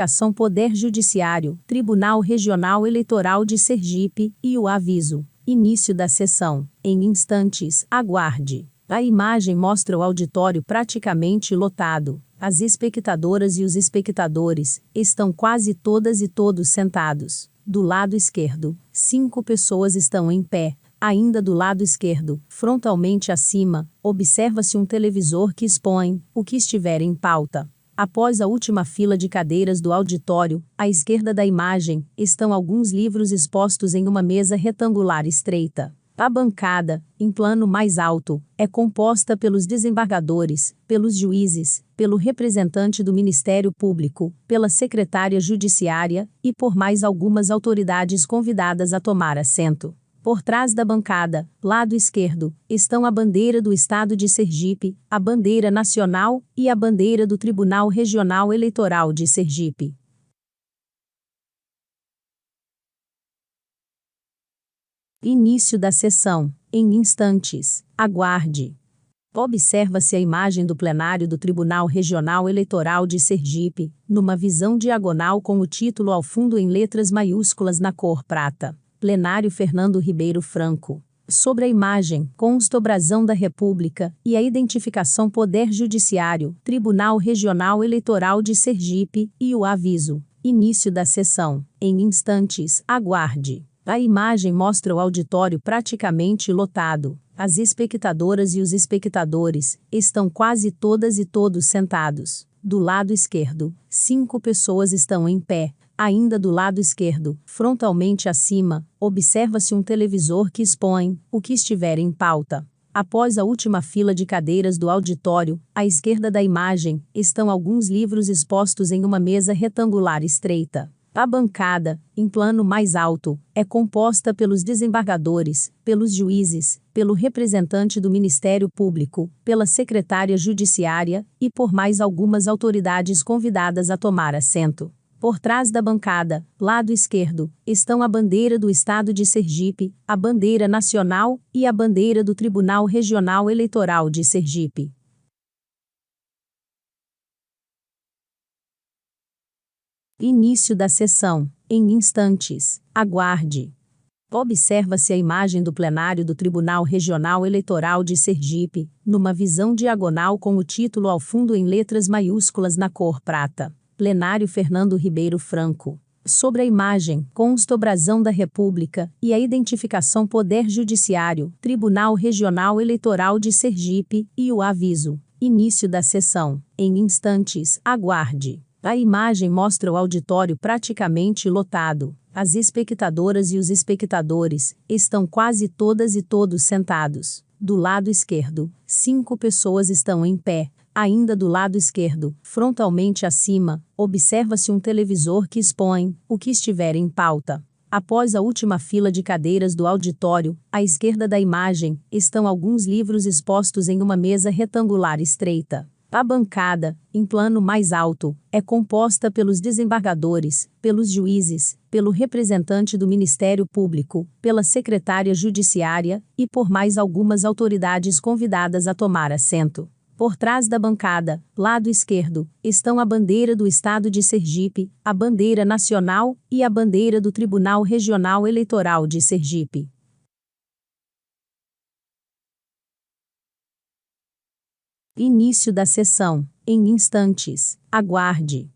Ação Poder Judiciário, Tribunal Regional Eleitoral de Sergipe, e o aviso. Início da sessão. Em instantes, aguarde. A imagem mostra o auditório praticamente lotado. As espectadoras e os espectadores estão quase todas e todos sentados. Do lado esquerdo, 5 pessoas estão em pé. Ainda do lado esquerdo, frontalmente acima, observa-se um televisor que expõe o que estiver em pauta. Após a última fila de cadeiras do auditório, à esquerda da imagem, estão alguns livros expostos em uma mesa retangular estreita. A bancada, em plano mais alto, é composta pelos desembargadores, pelos juízes, pelo representante do Ministério Público, pela secretária judiciária e por mais algumas autoridades convidadas a tomar assento. Por trás da bancada, lado esquerdo, estão a bandeira do Estado de Sergipe, a bandeira nacional e a bandeira do Tribunal Regional Eleitoral de Sergipe. Início da sessão. Em instantes, aguarde. Observa-se a imagem do plenário do Tribunal Regional Eleitoral de Sergipe, numa visão diagonal com o título ao fundo em letras maiúsculas na cor prata. Plenário Fernando Ribeiro Franco. Sobre a imagem, consta o brasão da República e a identificação Poder Judiciário, Tribunal Regional Eleitoral de Sergipe, e o aviso. Início da sessão. Em instantes, aguarde. A imagem mostra o auditório praticamente lotado. As espectadoras e os espectadores estão quase todas e todos sentados. Do lado esquerdo, 5 pessoas estão em pé. Ainda do lado esquerdo, frontalmente acima, observa-se um televisor que expõe o que estiver em pauta. Após a última fila de cadeiras do auditório, à esquerda da imagem, estão alguns livros expostos em uma mesa retangular estreita. A bancada, em plano mais alto, é composta pelos desembargadores, pelos juízes, pelo representante do Ministério Público, pela secretária judiciária e por mais algumas autoridades convidadas a tomar assento. Por trás da bancada, lado esquerdo, estão a bandeira do Estado de Sergipe, a bandeira nacional e a bandeira do Tribunal Regional Eleitoral de Sergipe. Início da sessão. Em instantes, aguarde. Observa-se a imagem do plenário do Tribunal Regional Eleitoral de Sergipe, numa visão diagonal com o título ao fundo em letras maiúsculas na cor prata. Plenário Fernando Ribeiro Franco. Sobre a imagem, consta o brasão da República e a identificação Poder Judiciário, Tribunal Regional Eleitoral de Sergipe, e o aviso. Início da sessão. Em instantes, aguarde. A imagem mostra o auditório praticamente lotado. As espectadoras e os espectadores estão quase todas e todos sentados. Do lado esquerdo, 5 pessoas estão em pé. Ainda do lado esquerdo, frontalmente acima, observa-se um televisor que expõe o que estiver em pauta. Após a última fila de cadeiras do auditório, à esquerda da imagem, estão alguns livros expostos em uma mesa retangular estreita. A bancada, em plano mais alto, é composta pelos desembargadores, pelos juízes, pelo representante do Ministério Público, pela secretária judiciária e por mais algumas autoridades convidadas a tomar assento. Por trás da bancada, lado esquerdo, estão a bandeira do Estado de Sergipe, a bandeira nacional e a bandeira do Tribunal Regional Eleitoral de Sergipe. Início da sessão. Em instantes, aguarde.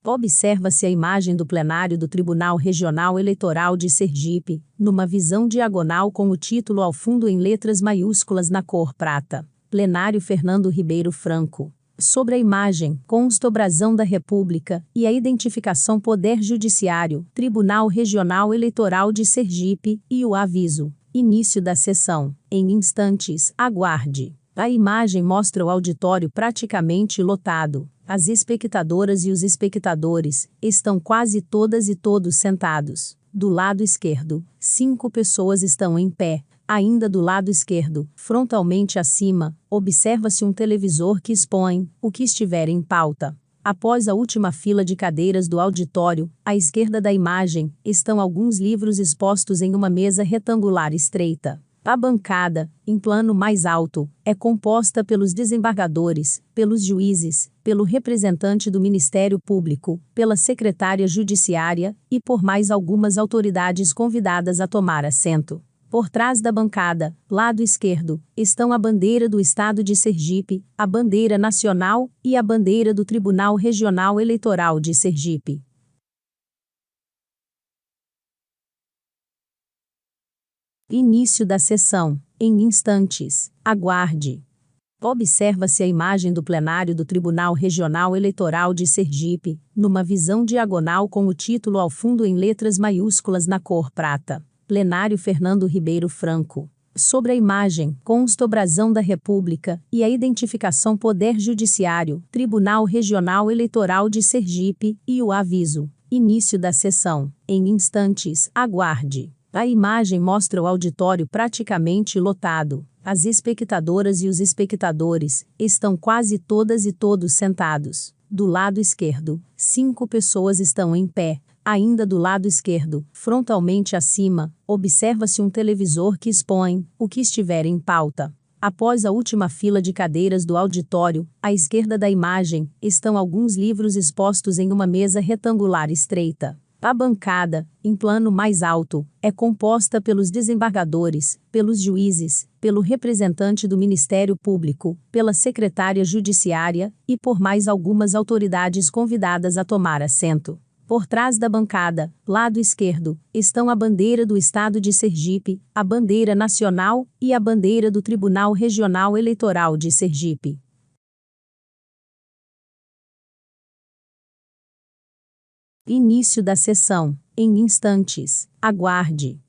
Observa-se a imagem do plenário do Tribunal Regional Eleitoral de Sergipe, numa visão diagonal com o título ao fundo em letras maiúsculas na cor prata. Plenário Fernando Ribeiro Franco. Sobre a imagem, consta o brasão da República e a identificação Poder Judiciário, Tribunal Regional Eleitoral de Sergipe, e o aviso. Início da sessão. Em instantes, aguarde. A imagem mostra o auditório praticamente lotado. As espectadoras e os espectadores estão quase todas e todos sentados. Do lado esquerdo, 5 pessoas estão em pé. Ainda do lado esquerdo, frontalmente acima, observa-se um televisor que expõe o que estiver em pauta. Após a última fila de cadeiras do auditório, à esquerda da imagem, estão alguns livros expostos em uma mesa retangular estreita. A bancada, em plano mais alto, é composta pelos desembargadores, pelos juízes, pelo representante do Ministério Público, pela secretária judiciária e por mais algumas autoridades convidadas a tomar assento. Por trás da bancada, lado esquerdo, estão a bandeira do Estado de Sergipe, a bandeira nacional e a bandeira do Tribunal Regional Eleitoral de Sergipe. Início da sessão. Em instantes. Aguarde. Observa-se a imagem do plenário do Tribunal Regional Eleitoral de Sergipe, numa visão diagonal com o título ao fundo em letras maiúsculas na cor prata. Plenário Fernando Ribeiro Franco. Sobre a imagem, consta o brasão da República e a identificação Poder Judiciário, Tribunal Regional Eleitoral de Sergipe, e o aviso. Início da sessão. Em instantes. Aguarde. A imagem mostra o auditório praticamente lotado. As espectadoras e os espectadores estão quase todas e todos sentados. Do lado esquerdo, 5 pessoas estão em pé. Ainda do lado esquerdo, frontalmente acima, observa-se um televisor que expõe o que estiver em pauta. Após a última fila de cadeiras do auditório, à esquerda da imagem, estão alguns livros expostos em uma mesa retangular estreita. A bancada, em plano mais alto, é composta pelos desembargadores, pelos juízes, pelo representante do Ministério Público, pela secretária judiciária e por mais algumas autoridades convidadas a tomar assento. Por trás da bancada, lado esquerdo, estão a bandeira do Estado de Sergipe, a bandeira nacional e a bandeira do Tribunal Regional Eleitoral de Sergipe. Início da sessão. Em instantes. Aguarde.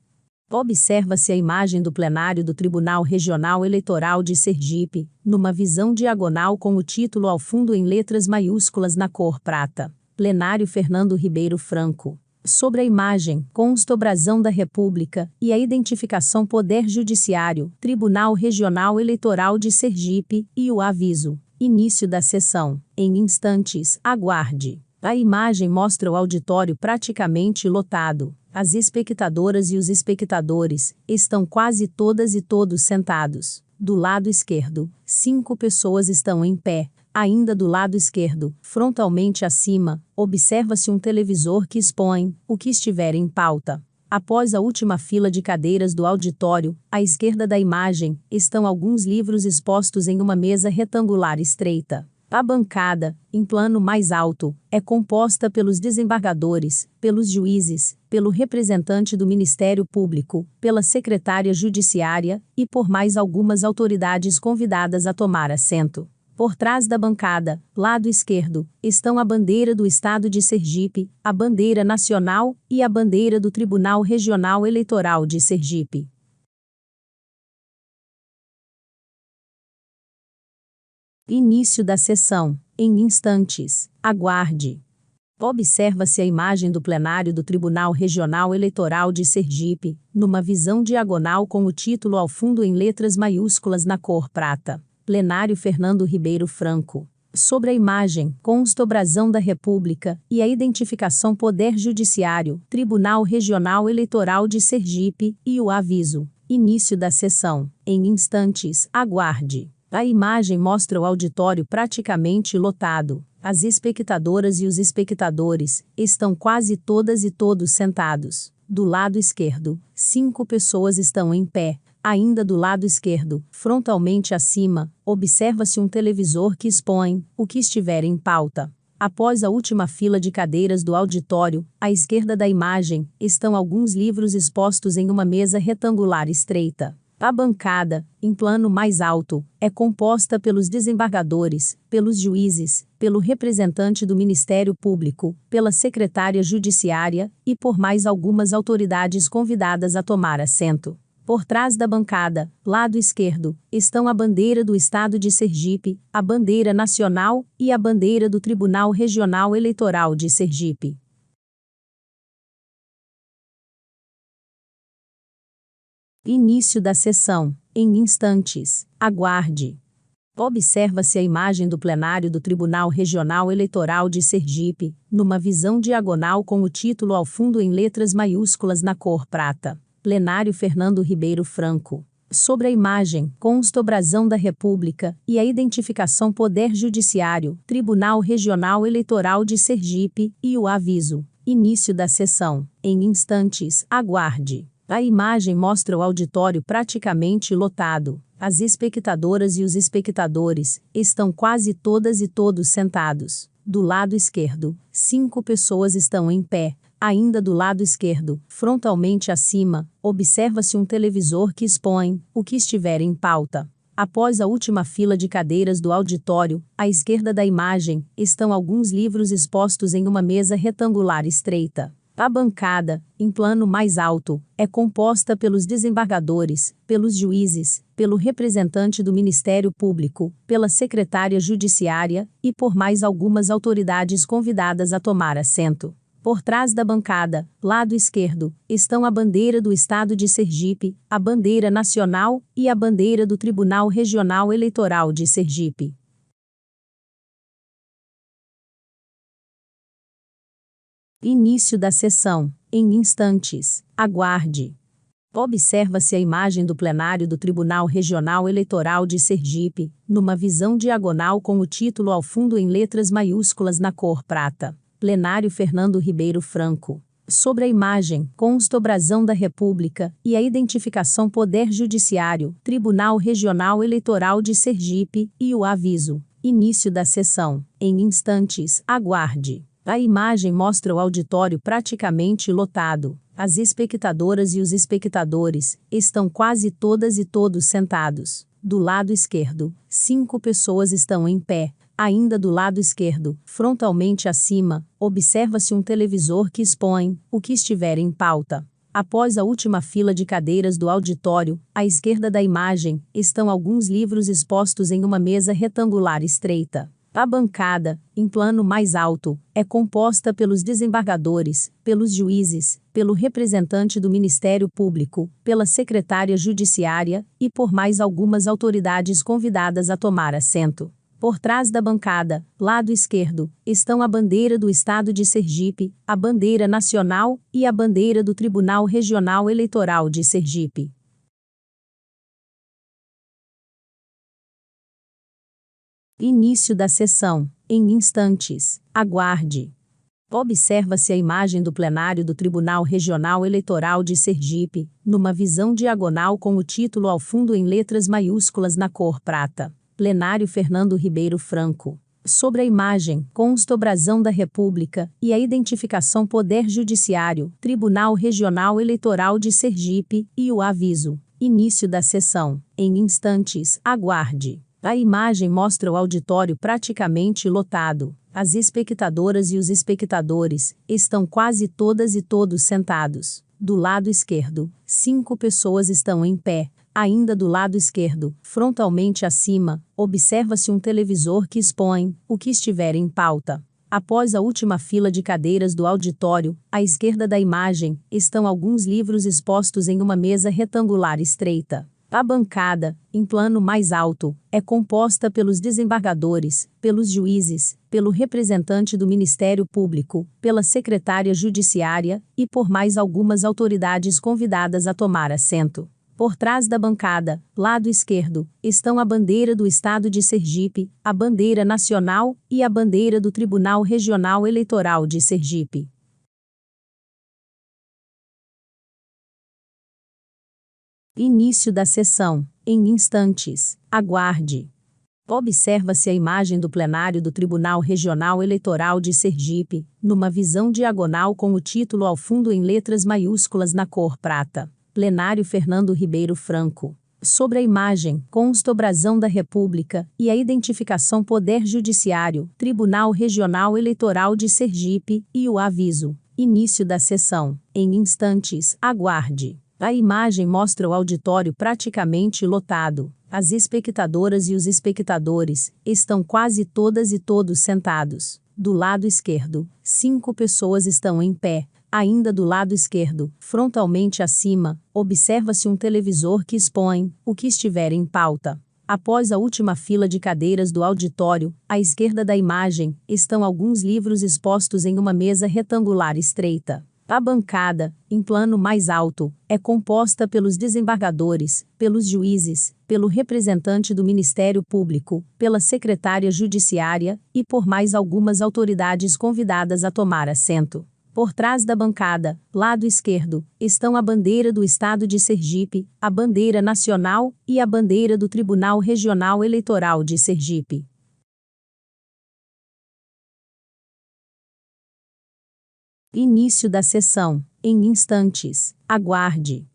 Observa-se a imagem do plenário do Tribunal Regional Eleitoral de Sergipe, numa visão diagonal com o título ao fundo em letras maiúsculas na cor prata. Plenário Fernando Ribeiro Franco. Sobre a imagem, consta o brasão da República e a identificação Poder Judiciário, Tribunal Regional Eleitoral de Sergipe, e o aviso. Início da sessão. Em instantes. Aguarde. A imagem mostra o auditório praticamente lotado. As espectadoras e os espectadores estão quase todas e todos sentados. Do lado esquerdo, 5 pessoas estão em pé. Ainda do lado esquerdo, frontalmente acima, observa-se um televisor que expõe o que estiver em pauta. Após a última fila de cadeiras do auditório, à esquerda da imagem, estão alguns livros expostos em uma mesa retangular estreita. A bancada, em plano mais alto, é composta pelos desembargadores, pelos juízes, pelo representante do Ministério Público, pela secretária judiciária e por mais algumas autoridades convidadas a tomar assento. Por trás da bancada, lado esquerdo, estão a bandeira do Estado de Sergipe, a bandeira nacional e a bandeira do Tribunal Regional Eleitoral de Sergipe. Início da sessão. Em instantes. Aguarde. Observa-se a imagem do plenário do Tribunal Regional Eleitoral de Sergipe, numa visão diagonal com o título ao fundo em letras maiúsculas na cor prata. Plenário Fernando Ribeiro Franco. Sobre a imagem, consta o brasão da República e a identificação Poder Judiciário, Tribunal Regional Eleitoral de Sergipe, e o aviso. Início da sessão. Em instantes. Aguarde. A imagem mostra o auditório praticamente lotado. As espectadoras e os espectadores estão quase todas e todos sentados. Do lado esquerdo, 5 pessoas estão em pé. Ainda do lado esquerdo, frontalmente acima, observa-se um televisor que expõe o que estiver em pauta. Após a última fila de cadeiras do auditório, à esquerda da imagem, estão alguns livros expostos em uma mesa retangular estreita. A bancada, em plano mais alto, é composta pelos desembargadores, pelos juízes, pelo representante do Ministério Público, pela secretária judiciária e por mais algumas autoridades convidadas a tomar assento. Por trás da bancada, lado esquerdo, estão a bandeira do Estado de Sergipe, a bandeira nacional e a bandeira do Tribunal Regional Eleitoral de Sergipe. Início da sessão. Em instantes. Aguarde. Observa-se a imagem do plenário do Tribunal Regional Eleitoral de Sergipe, numa visão diagonal com o título ao fundo em letras maiúsculas na cor prata. Plenário Fernando Ribeiro Franco. Sobre a imagem, consta o brasão da República e a identificação Poder Judiciário, Tribunal Regional Eleitoral de Sergipe, e o aviso: início da sessão. Em instantes, aguarde. A imagem mostra o auditório praticamente lotado. As espectadoras e os espectadores estão quase todas e todos sentados. Do lado esquerdo, 5 pessoas estão em pé. Ainda do lado esquerdo, frontalmente acima, observa-se um televisor que expõe o que estiver em pauta. Após a última fila de cadeiras do auditório, à esquerda da imagem, estão alguns livros expostos em uma mesa retangular estreita. A bancada, em plano mais alto, é composta pelos desembargadores, pelos juízes, pelo representante do Ministério Público, pela secretária judiciária e por mais algumas autoridades convidadas a tomar assento. Por trás da bancada, lado esquerdo, estão a bandeira do Estado de Sergipe, a bandeira nacional e a bandeira do Tribunal Regional Eleitoral de Sergipe. Início da sessão. Em instantes, aguarde. Observa-se a imagem do plenário do Tribunal Regional Eleitoral de Sergipe, numa visão diagonal com o título ao fundo em letras maiúsculas na cor prata. Plenário Fernando Ribeiro Franco. Sobre a imagem, consta o brasão da República e a identificação Poder Judiciário, Tribunal Regional Eleitoral de Sergipe, e o aviso: início da sessão. Em instantes, aguarde. A imagem mostra o auditório praticamente lotado. As espectadoras e os espectadores estão quase todas e todos sentados. Do lado esquerdo, 5 pessoas estão em pé. Ainda do lado esquerdo, frontalmente acima, observa-se um televisor que expõe o que estiver em pauta. Após a última fila de cadeiras do auditório, à esquerda da imagem, estão alguns livros expostos em uma mesa retangular estreita. A bancada, em plano mais alto, é composta pelos desembargadores, pelos juízes, pelo representante do Ministério Público, pela secretária judiciária e por mais algumas autoridades convidadas a tomar assento. Por trás da bancada, lado esquerdo, estão a bandeira do Estado de Sergipe, a bandeira nacional e a bandeira do Tribunal Regional Eleitoral de Sergipe. Início da sessão. Em instantes, aguarde. Observa-se a imagem do plenário do Tribunal Regional Eleitoral de Sergipe, numa visão diagonal com o título ao fundo em letras maiúsculas na cor prata. Plenário Fernando Ribeiro Franco. Sobre a imagem, consta o brasão da República e a identificação Poder Judiciário, Tribunal Regional Eleitoral de Sergipe, e o aviso: início da sessão. Em instantes, aguarde. A imagem mostra o auditório praticamente lotado. As espectadoras e os espectadores estão quase todas e todos sentados. Do lado esquerdo, 5 pessoas estão em pé. Ainda do lado esquerdo, frontalmente acima, observa-se um televisor que expõe o que estiver em pauta. Após a última fila de cadeiras do auditório, à esquerda da imagem, estão alguns livros expostos em uma mesa retangular estreita. A bancada, em plano mais alto, é composta pelos desembargadores, pelos juízes, pelo representante do Ministério Público, pela secretária judiciária e por mais algumas autoridades convidadas a tomar assento. Por trás da bancada, lado esquerdo, estão a bandeira do Estado de Sergipe, a bandeira nacional e a bandeira do Tribunal Regional Eleitoral de Sergipe. Início da sessão. Em instantes, aguarde. Observa-se a imagem do plenário do Tribunal Regional Eleitoral de Sergipe, numa visão diagonal com o título ao fundo em letras maiúsculas na cor prata. Plenário Fernando Ribeiro Franco. Sobre a imagem, consta o brasão da República e a identificação Poder Judiciário, Tribunal Regional Eleitoral de Sergipe, e o aviso: início da sessão. Em instantes, aguarde. A imagem mostra o auditório praticamente lotado. As espectadoras e os espectadores estão quase todas e todos sentados. Do lado esquerdo, 5 pessoas estão em pé. Ainda do lado esquerdo, frontalmente acima, observa-se um televisor que expõe o que estiver em pauta. Após a última fila de cadeiras do auditório, à esquerda da imagem, estão alguns livros expostos em uma mesa retangular estreita. A bancada, em plano mais alto, é composta pelos desembargadores, pelos juízes, pelo representante do Ministério Público, pela secretária judiciária e por mais algumas autoridades convidadas a tomar assento. Por trás da bancada, lado esquerdo, estão a bandeira do Estado de Sergipe, a bandeira nacional e a bandeira do Tribunal Regional Eleitoral de Sergipe. Início da sessão. Em instantes. Aguarde.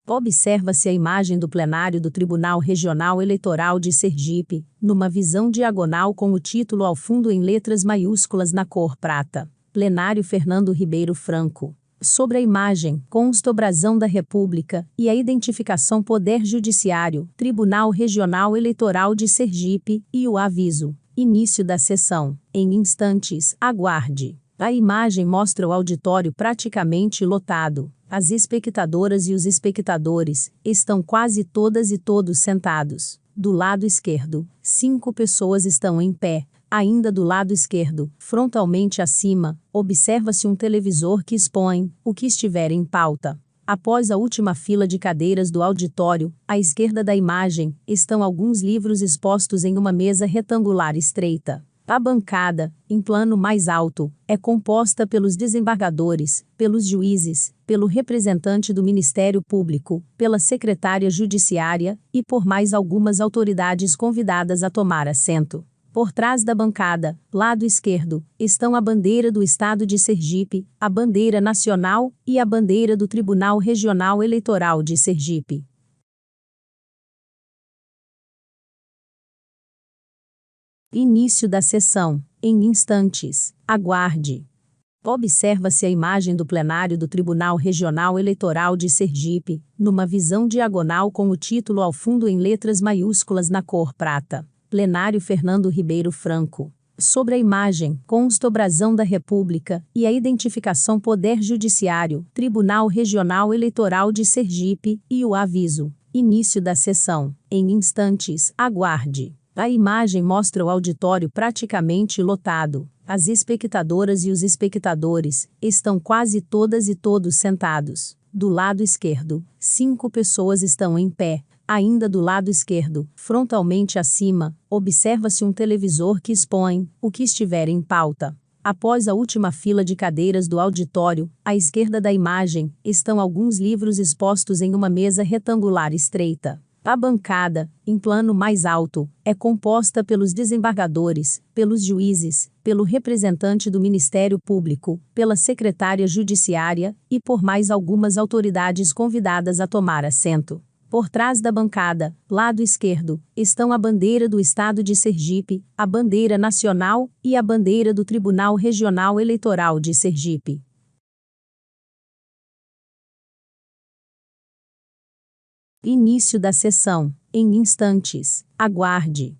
Observa-se a imagem do plenário do Tribunal Regional Eleitoral de Sergipe, numa visão diagonal com o título ao fundo em letras maiúsculas na cor prata. Plenário Fernando Ribeiro Franco. Sobre a imagem, consta o brasão da República e a identificação Poder Judiciário, Tribunal Regional Eleitoral de Sergipe, e o aviso. Início da sessão. Em instantes. Aguarde. A imagem mostra o auditório praticamente lotado. As espectadoras e os espectadores estão quase todas e todos sentados. Do lado esquerdo, 5 pessoas estão em pé. Ainda do lado esquerdo, frontalmente acima, observa-se um televisor que expõe o que estiver em pauta. Após a última fila de cadeiras do auditório, à esquerda da imagem, estão alguns livros expostos em uma mesa retangular estreita. A bancada, em plano mais alto, é composta pelos desembargadores, pelos juízes, pelo representante do Ministério Público, pela secretária judiciária e por mais algumas autoridades convidadas a tomar assento. Por trás da bancada, lado esquerdo, estão a bandeira do Estado de Sergipe, a bandeira nacional e a bandeira do Tribunal Regional Eleitoral de Sergipe. Início da sessão. Em instantes. Aguarde. Observa-se a imagem do plenário do Tribunal Regional Eleitoral de Sergipe, numa visão diagonal com o título ao fundo em letras maiúsculas na cor prata. Plenário Fernando Ribeiro Franco. Sobre a imagem, consta o brasão da República e a identificação Poder Judiciário, Tribunal Regional Eleitoral de Sergipe, e o aviso. Início da sessão. Em instantes. Aguarde. A imagem mostra o auditório praticamente lotado. As espectadoras e os espectadores estão quase todas e todos sentados. Do lado esquerdo, 5 pessoas estão em pé. Ainda do lado esquerdo, frontalmente acima, observa-se um televisor que expõe o que estiver em pauta. Após a última fila de cadeiras do auditório, à esquerda da imagem, estão alguns livros expostos em uma mesa retangular estreita. A bancada, em plano mais alto, é composta pelos desembargadores, pelos juízes, pelo representante do Ministério Público, pela secretária judiciária e por mais algumas autoridades convidadas a tomar assento. Por trás da bancada, lado esquerdo, estão a bandeira do Estado de Sergipe, a bandeira nacional e a bandeira do Tribunal Regional Eleitoral de Sergipe. Início da sessão. Em instantes. Aguarde.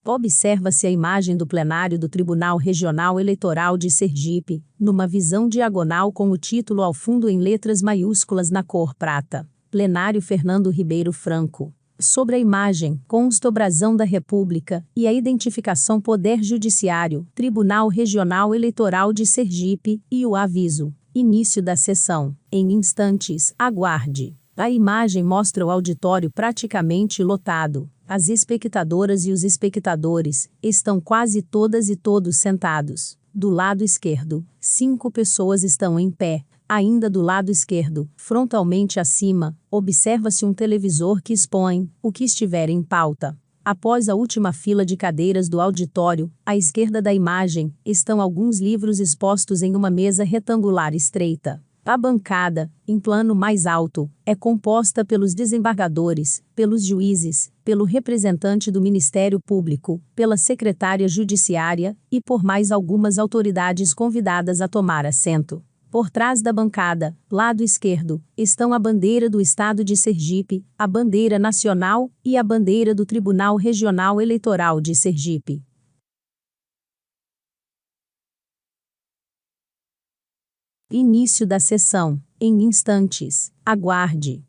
Observa-se a imagem do plenário do Tribunal Regional Eleitoral de Sergipe, numa visão diagonal com o título ao fundo em letras maiúsculas na cor prata. Plenário Fernando Ribeiro Franco. Sobre a imagem, consta o brasão da República e a identificação Poder Judiciário, Tribunal Regional Eleitoral de Sergipe, e o aviso. Início da sessão. Em instantes. Aguarde. A imagem mostra o auditório praticamente lotado. As espectadoras e os espectadores estão quase todas e todos sentados. Do lado esquerdo, 5 pessoas estão em pé. Ainda do lado esquerdo, frontalmente acima, observa-se um televisor que expõe o que estiver em pauta. Após a última fila de cadeiras do auditório, à esquerda da imagem, estão alguns livros expostos em uma mesa retangular estreita. A bancada, em plano mais alto, é composta pelos desembargadores, pelos juízes, pelo representante do Ministério Público, pela secretária judiciária e por mais algumas autoridades convidadas a tomar assento. Por trás da bancada, lado esquerdo, estão a bandeira do Estado de Sergipe, a bandeira nacional e a bandeira do Tribunal Regional Eleitoral de Sergipe. Início da sessão. Em instantes. Aguarde.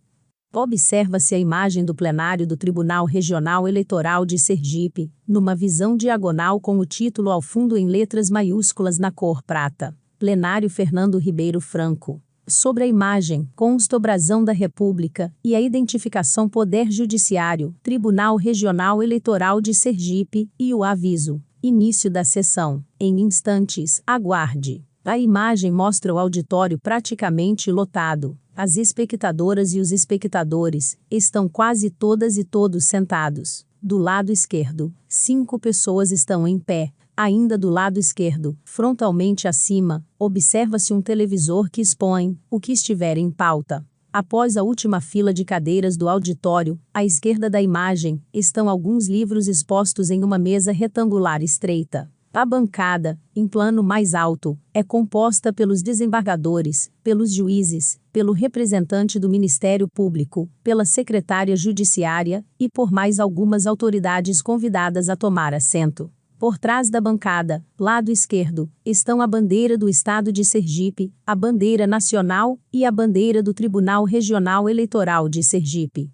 Observa-se a imagem do plenário do Tribunal Regional Eleitoral de Sergipe, numa visão diagonal com o título ao fundo em letras maiúsculas na cor prata. Plenário Fernando Ribeiro Franco. Sobre a imagem, consta o brasão da República e a identificação Poder Judiciário, Tribunal Regional Eleitoral de Sergipe, e o aviso: início da sessão. Em instantes, aguarde. A imagem mostra o auditório praticamente lotado. As espectadoras e os espectadores estão quase todas e todos sentados. Do lado esquerdo, 5 pessoas estão em pé. Ainda do lado esquerdo, frontalmente acima, observa-se um televisor que expõe o que estiver em pauta. Após a última fila de cadeiras do auditório, à esquerda da imagem, estão alguns livros expostos em uma mesa retangular estreita. A bancada, em plano mais alto, é composta pelos desembargadores, pelos juízes, pelo representante do Ministério Público, pela secretária judiciária e por mais algumas autoridades convidadas a tomar assento. Por trás da bancada, lado esquerdo, estão a bandeira do Estado de Sergipe, a bandeira nacional e a bandeira do Tribunal Regional Eleitoral de Sergipe.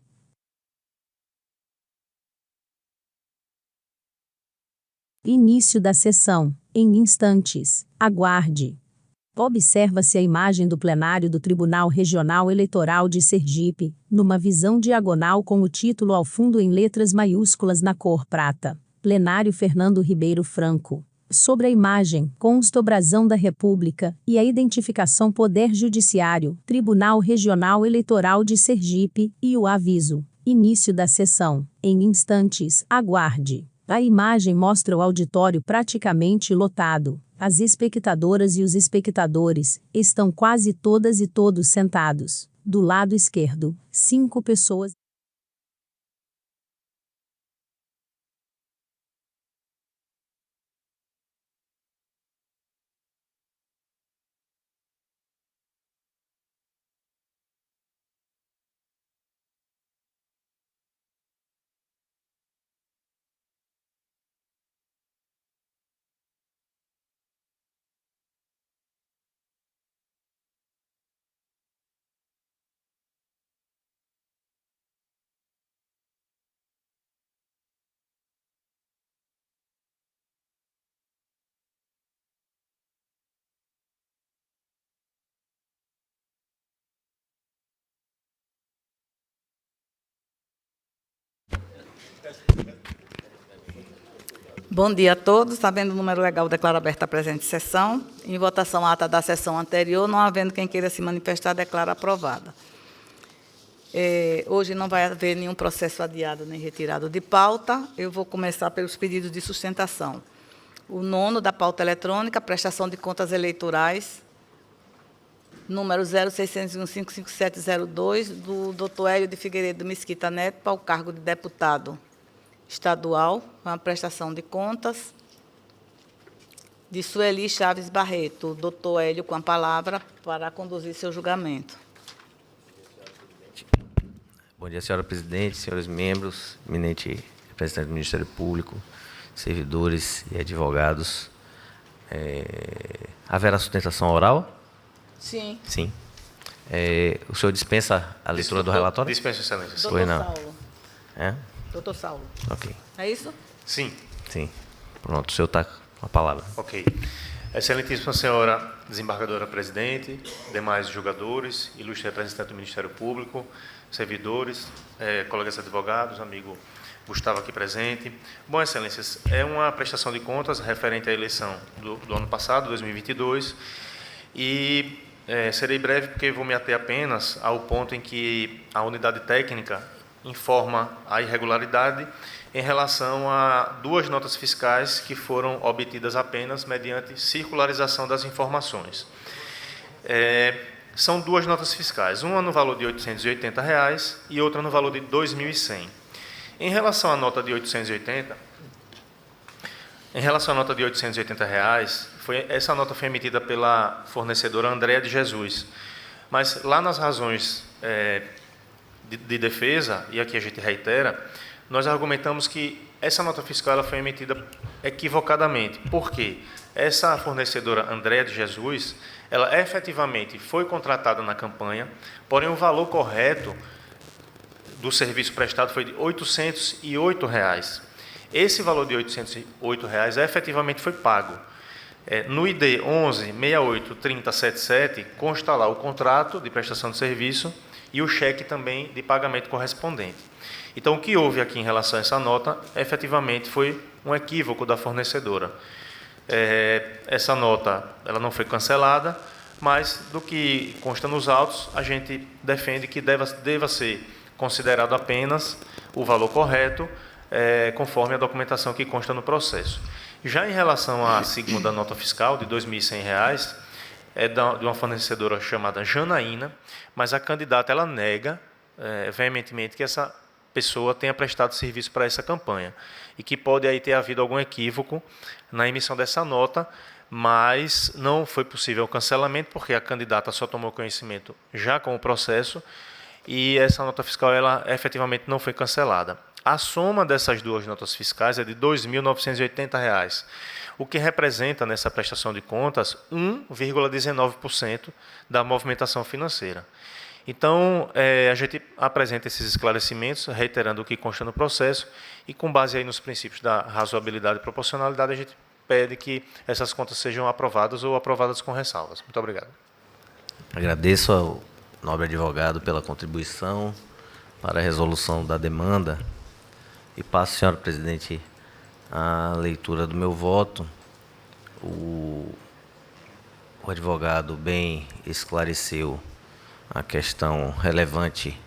Início da sessão. Em instantes, aguarde. Observa-se a imagem do plenário do Tribunal Regional Eleitoral de Sergipe, numa visão diagonal com o título ao fundo em letras maiúsculas na cor prata. Plenário Fernando Ribeiro Franco. Sobre a imagem, consta o brasão da República e a identificação Poder Judiciário, Tribunal Regional Eleitoral de Sergipe, e o aviso: início da sessão. Em instantes, aguarde. A imagem mostra o auditório praticamente lotado. As espectadoras e os espectadores estão quase todas e todos sentados. Do lado esquerdo, 5 pessoas. Bom dia a todos. Sabendo o número legal, declaro aberta a presente sessão. Em votação, a ata da sessão anterior, não havendo quem queira se manifestar, declaro aprovada. Hoje não vai haver nenhum processo adiado nem retirado de pauta. Eu vou começar pelos pedidos de sustentação. O 9º da pauta eletrônica, prestação de contas eleitorais, número 0601-55702, do Dr. Hélio de Figueiredo Mesquita Neto, para o cargo de deputado estadual, uma prestação de contas. De Sueli Chaves Barreto, doutor Hélio, com a palavra para conduzir seu julgamento. Bom dia, senhora presidente, senhores membros, eminente representante do Ministério Público, servidores e advogados. Haverá sustentação oral? Sim. Sim. O senhor dispensa a leitura do relatório? Dispensa, excelência. Doutor Pois não. Saulo. Doutor Saulo. Ok. É isso? Sim. Sim. Pronto, o senhor está com a palavra. Ok. Excelentíssima senhora desembargadora presidente, demais julgadores, ilustre representante do Ministério Público, servidores, colegas advogados, amigo Gustavo aqui presente. Bom, excelências, é uma prestação de contas referente à eleição do ano passado, 2022, e serei breve porque vou me ater apenas ao ponto em que a unidade técnica informa a irregularidade em relação a 2 notas fiscais que foram obtidas apenas mediante circularização das informações. São 2 notas fiscais, uma no valor de R$ 880 e outra no valor de R$ 2.100. Em relação à nota de R$ 880, essa nota foi emitida pela fornecedora Andréa de Jesus, mas lá nas razões de defesa, e aqui a gente reitera, nós argumentamos que essa nota fiscal ela foi emitida equivocadamente. Por quê? Essa fornecedora Andréa de Jesus, ela efetivamente foi contratada na campanha, porém o valor correto do serviço prestado foi de R$ 808. Esse valor de R$ 808 efetivamente foi pago. No ID 11683077 consta lá o contrato de prestação de serviço e o cheque também de pagamento correspondente. Então, o que houve aqui em relação a essa nota, efetivamente, foi um equívoco da fornecedora. Essa nota ela não foi cancelada, mas, do que consta nos autos, a gente defende que deva ser considerado apenas o valor correto, conforme a documentação que consta no processo. Já em relação à segunda nota fiscal, de R$ 2.100, é de uma fornecedora chamada Janaína, mas a candidata ela nega veementemente que essa pessoa tenha prestado serviço para essa campanha e que pode aí ter havido algum equívoco na emissão dessa nota, mas não foi possível o cancelamento porque a candidata só tomou conhecimento já com o processo e essa nota fiscal ela efetivamente não foi cancelada. A soma dessas duas notas fiscais é de R$ 2.980, o que representa, nessa prestação de contas, 1,19% da movimentação financeira. Então, a gente apresenta esses esclarecimentos, reiterando o que consta no processo, e com base aí nos princípios da razoabilidade e proporcionalidade, a gente pede que essas contas sejam aprovadas ou aprovadas com ressalvas. Muito obrigado. Agradeço ao nobre advogado pela contribuição para a resolução da demanda e passo, senhora presidente, a leitura do meu voto. O advogado bem esclareceu a questão relevante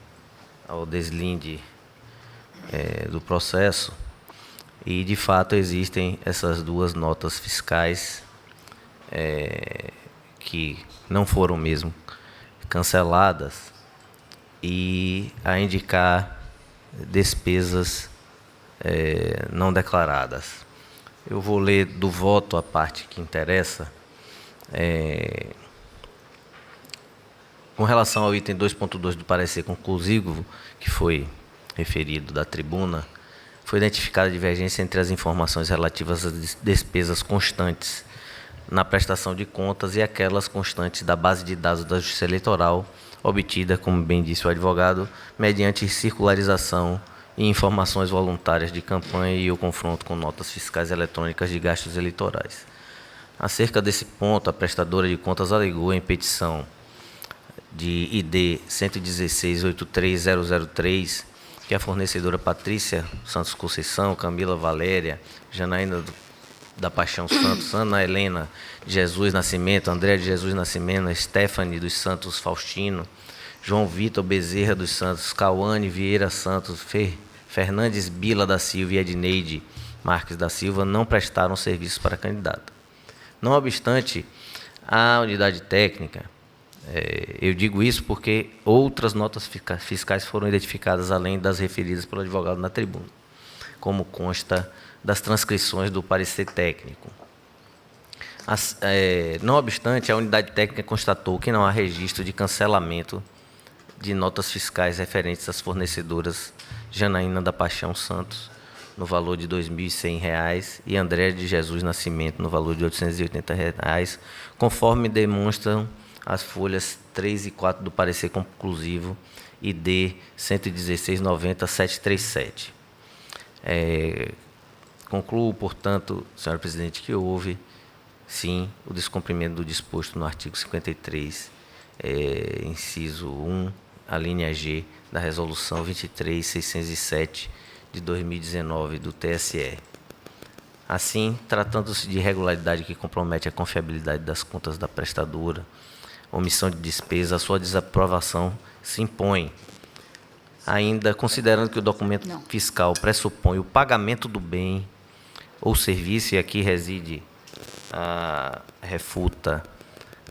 ao deslinde do processo e, de fato, existem essas duas notas fiscais que não foram mesmo canceladas e a indicar despesas não declaradas. Eu vou ler do voto a parte que interessa. Com relação ao item 2.2 do parecer conclusivo, que foi referido da tribuna, foi identificada divergência entre as informações relativas às despesas constantes na prestação de contas e aquelas constantes da base de dados da Justiça Eleitoral, obtida, como bem disse o advogado, mediante circularização e informações voluntárias de campanha e o confronto com notas fiscais eletrônicas de gastos eleitorais. Acerca desse ponto, a prestadora de contas alegou em petição de ID 116.83003 que a fornecedora Patrícia Santos Conceição, Camila Valéria, Janaína da Paixão Santos, Ana Helena de Jesus Nascimento, André de Jesus Nascimento, Stephanie dos Santos Faustino, João Vitor Bezerra dos Santos, Cauane Vieira Santos, Fernandes Bila da Silva e Edneide Marques da Silva não prestaram serviços para a candidata. Não obstante, a unidade técnica, eu digo isso porque outras notas fiscais foram identificadas além das referidas pelo advogado na tribuna, como consta das transcrições do parecer técnico. Não obstante, a unidade técnica constatou que não há registro de cancelamento de notas fiscais referentes às fornecedoras Janaína da Paixão Santos, no valor de R$ 2.100, e André de Jesus Nascimento, no valor de R$ 880, conforme demonstram as folhas 3 e 4 do parecer conclusivo ID 116.90.737. Concluo, portanto, senhora presidente, que houve, sim, o descumprimento do disposto no artigo 53, inciso 1, a linha G, da Resolução 23.607, de 2019, do TSE. Assim, tratando-se de irregularidade que compromete a confiabilidade das contas da prestadora, omissão de despesa, a sua desaprovação se impõe. Ainda, considerando que o documento fiscal pressupõe o pagamento do bem ou serviço, e aqui reside a refuta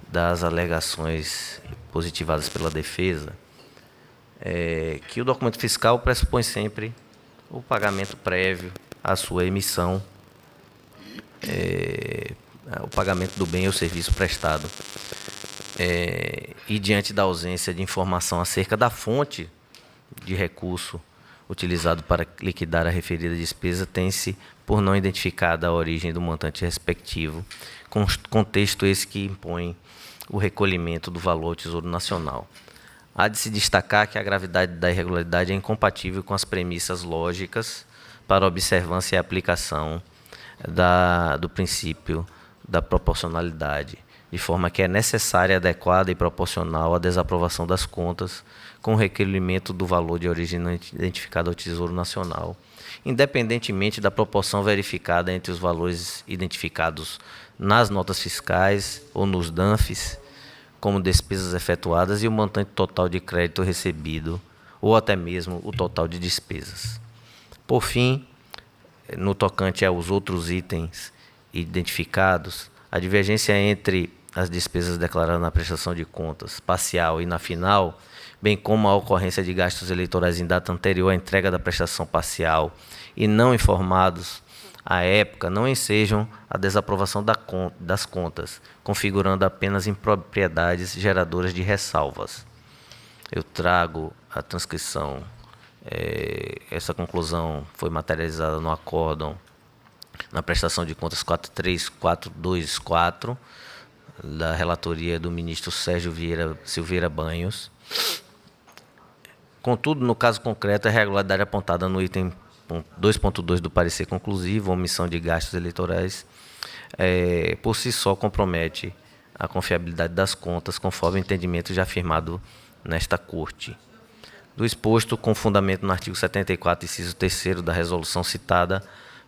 das alegações positivadas pela defesa, que o documento fiscal pressupõe sempre o pagamento prévio à sua emissão, o pagamento do bem ou serviço prestado. E diante da ausência de informação acerca da fonte de recurso utilizado para liquidar a referida despesa, tem-se por não identificada a origem do montante respectivo, contexto esse que impõe o recolhimento do valor ao Tesouro Nacional. Há de se destacar que a gravidade da irregularidade é incompatível com as premissas lógicas para a observância e aplicação do princípio da proporcionalidade, de forma que é necessária, adequada e proporcional à desaprovação das contas com requerimento do valor de origem não identificado ao Tesouro Nacional, independentemente da proporção verificada entre os valores identificados nas notas fiscais ou nos DANFs, como despesas efetuadas, e o montante total de crédito recebido, ou até mesmo o total de despesas. Por fim, no tocante aos outros itens identificados, a divergência entre as despesas declaradas na prestação de contas parcial e na final, bem como a ocorrência de gastos eleitorais em data anterior à entrega da prestação parcial e não informados à época, não ensejam a desaprovação das contas, configurando apenas impropriedades geradoras de ressalvas. Eu trago a transcrição. Essa conclusão foi materializada no acórdão na prestação de contas 43424, da relatoria do ministro Sérgio Silveira Banhos. Contudo, no caso concreto, a irregularidade apontada no item 2.2 do parecer conclusivo, omissão de gastos eleitorais, por si só compromete a confiabilidade das contas, conforme o entendimento já afirmado nesta Corte. Do exposto, com fundamento no artigo 74, inciso 3º da resolução citada,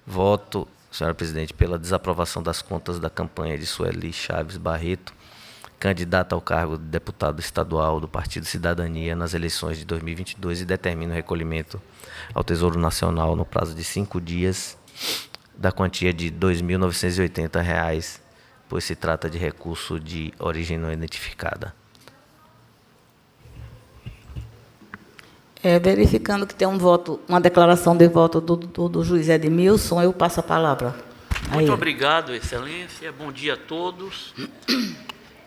voto, senhora presidente, pela desaprovação das contas da campanha de Sueli Chaves Barreto, candidata ao cargo de deputado estadual do Partido Cidadania nas eleições de 2022, e determina o recolhimento ao Tesouro Nacional no prazo de 5 dias da quantia de R$ 2.980, pois se trata de recurso de origem não identificada. Verificando que tem uma declaração de voto do juiz Edmilson, eu passo a palavra. Muito obrigado, Excelência. Bom dia a todos.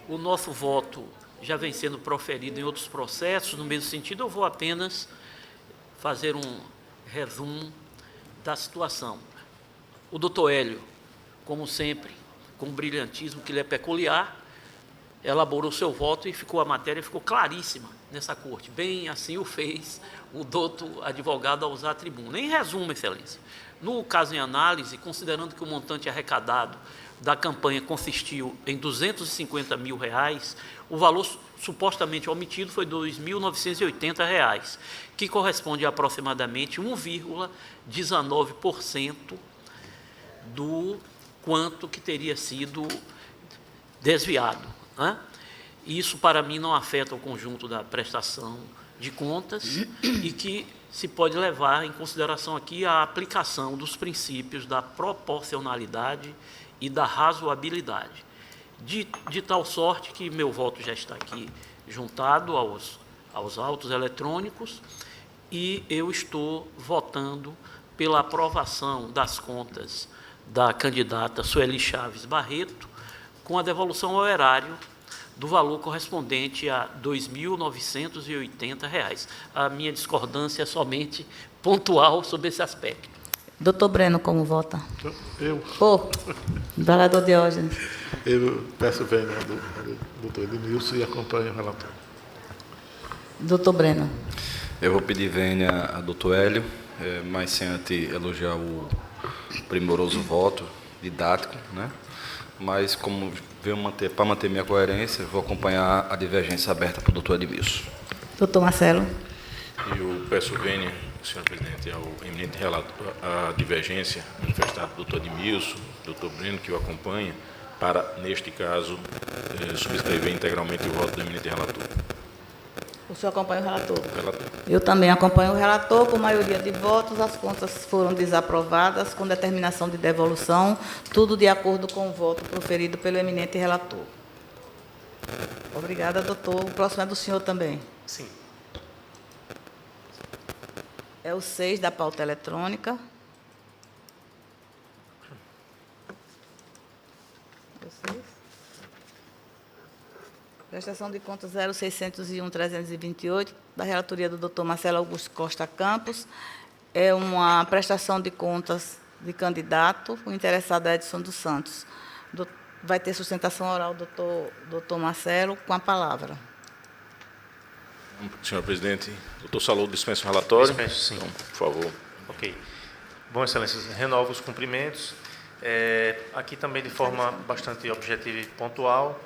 O nosso voto já vem sendo proferido em outros processos. No mesmo sentido, eu vou apenas fazer um resumo da situação. O doutor Hélio, como sempre, com o brilhantismo que lhe é peculiar, elaborou seu voto e a matéria ficou claríssima nessa corte. Bem assim o fez o doutor advogado a usar a tribuna. Em resumo, Excelência, no caso em análise, considerando que o montante arrecadado da campanha consistiu em R$ 250 mil, o valor supostamente omitido foi R$ 2.980, que corresponde a aproximadamente 1,19% do quanto que teria sido desviado, né? Isso, para mim, não afeta o conjunto da prestação de contas e que se pode levar em consideração aqui a aplicação dos princípios da proporcionalidade e da razoabilidade, de tal sorte que meu voto já está aqui juntado aos autos eletrônicos, e eu estou votando pela aprovação das contas da candidata Sueli Chaves Barreto, com a devolução ao erário do valor correspondente a R$ 2.980. A minha discordância é somente pontual sobre esse aspecto. Doutor Breno, como vota? Eu. Embargador Diógenes. Eu peço vênia do doutor Edmilson e acompanho o relator. Doutor Breno. Eu vou pedir vênia a doutor Hélio, mas sem antes elogiar o primoroso voto didático, né? Mas como para manter minha coerência, vou acompanhar a divergência aberta para o doutor Edmilson. Doutor Marcelo. Eu peço vênia, senhor presidente, ao eminente relator, a divergência manifestada do doutor Edmilson, doutor Breno, que o acompanha, para, neste caso, subscrever integralmente o voto do eminente relator. O senhor acompanha o relator? Relator. Eu também acompanho o relator. Por maioria de votos, as contas foram desaprovadas com determinação de devolução, tudo de acordo com o voto proferido pelo eminente relator. Obrigada, doutor. O próximo é do senhor também. Sim. É o 6 da pauta eletrônica. Prestação de contas 0601-328, da relatoria do doutor Marcelo Augusto Costa Campos. É uma prestação de contas de candidato, o interessado é Edson dos Santos. Vai ter sustentação oral, doutor Marcelo, com a palavra. Senhor presidente, doutor Saludo dispensa o relatório. Dispenso, sim. Então, por favor. Ok. Bom, excelências, renovo os cumprimentos. Aqui também, de forma bastante objetiva e pontual,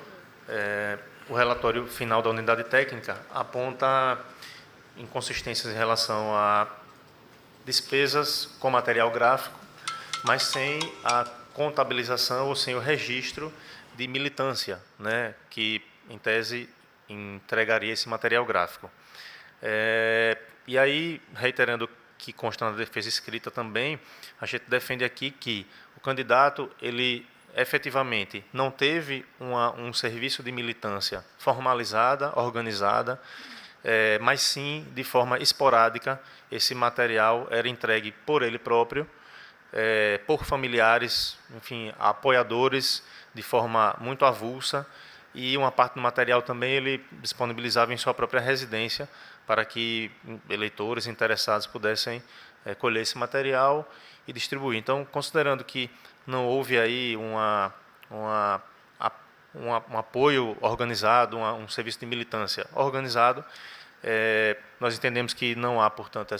o relatório final da unidade técnica aponta inconsistências em relação a despesas com material gráfico, mas sem a contabilização ou sem o registro de militância, né, que, em tese, entregaria esse material gráfico. E aí, reiterando o que consta na defesa escrita também, a gente defende aqui que o candidato, ele efetivamente não teve um serviço de militância formalizada, organizada, mas sim, de forma esporádica, esse material era entregue por ele próprio, por familiares, enfim, apoiadores, de forma muito avulsa, e uma parte do material também ele disponibilizava em sua própria residência, para que eleitores interessados pudessem colher esse material e distribuir. Então, considerando que não houve aí um apoio organizado, um serviço de militância organizado, nós entendemos que não há, portanto,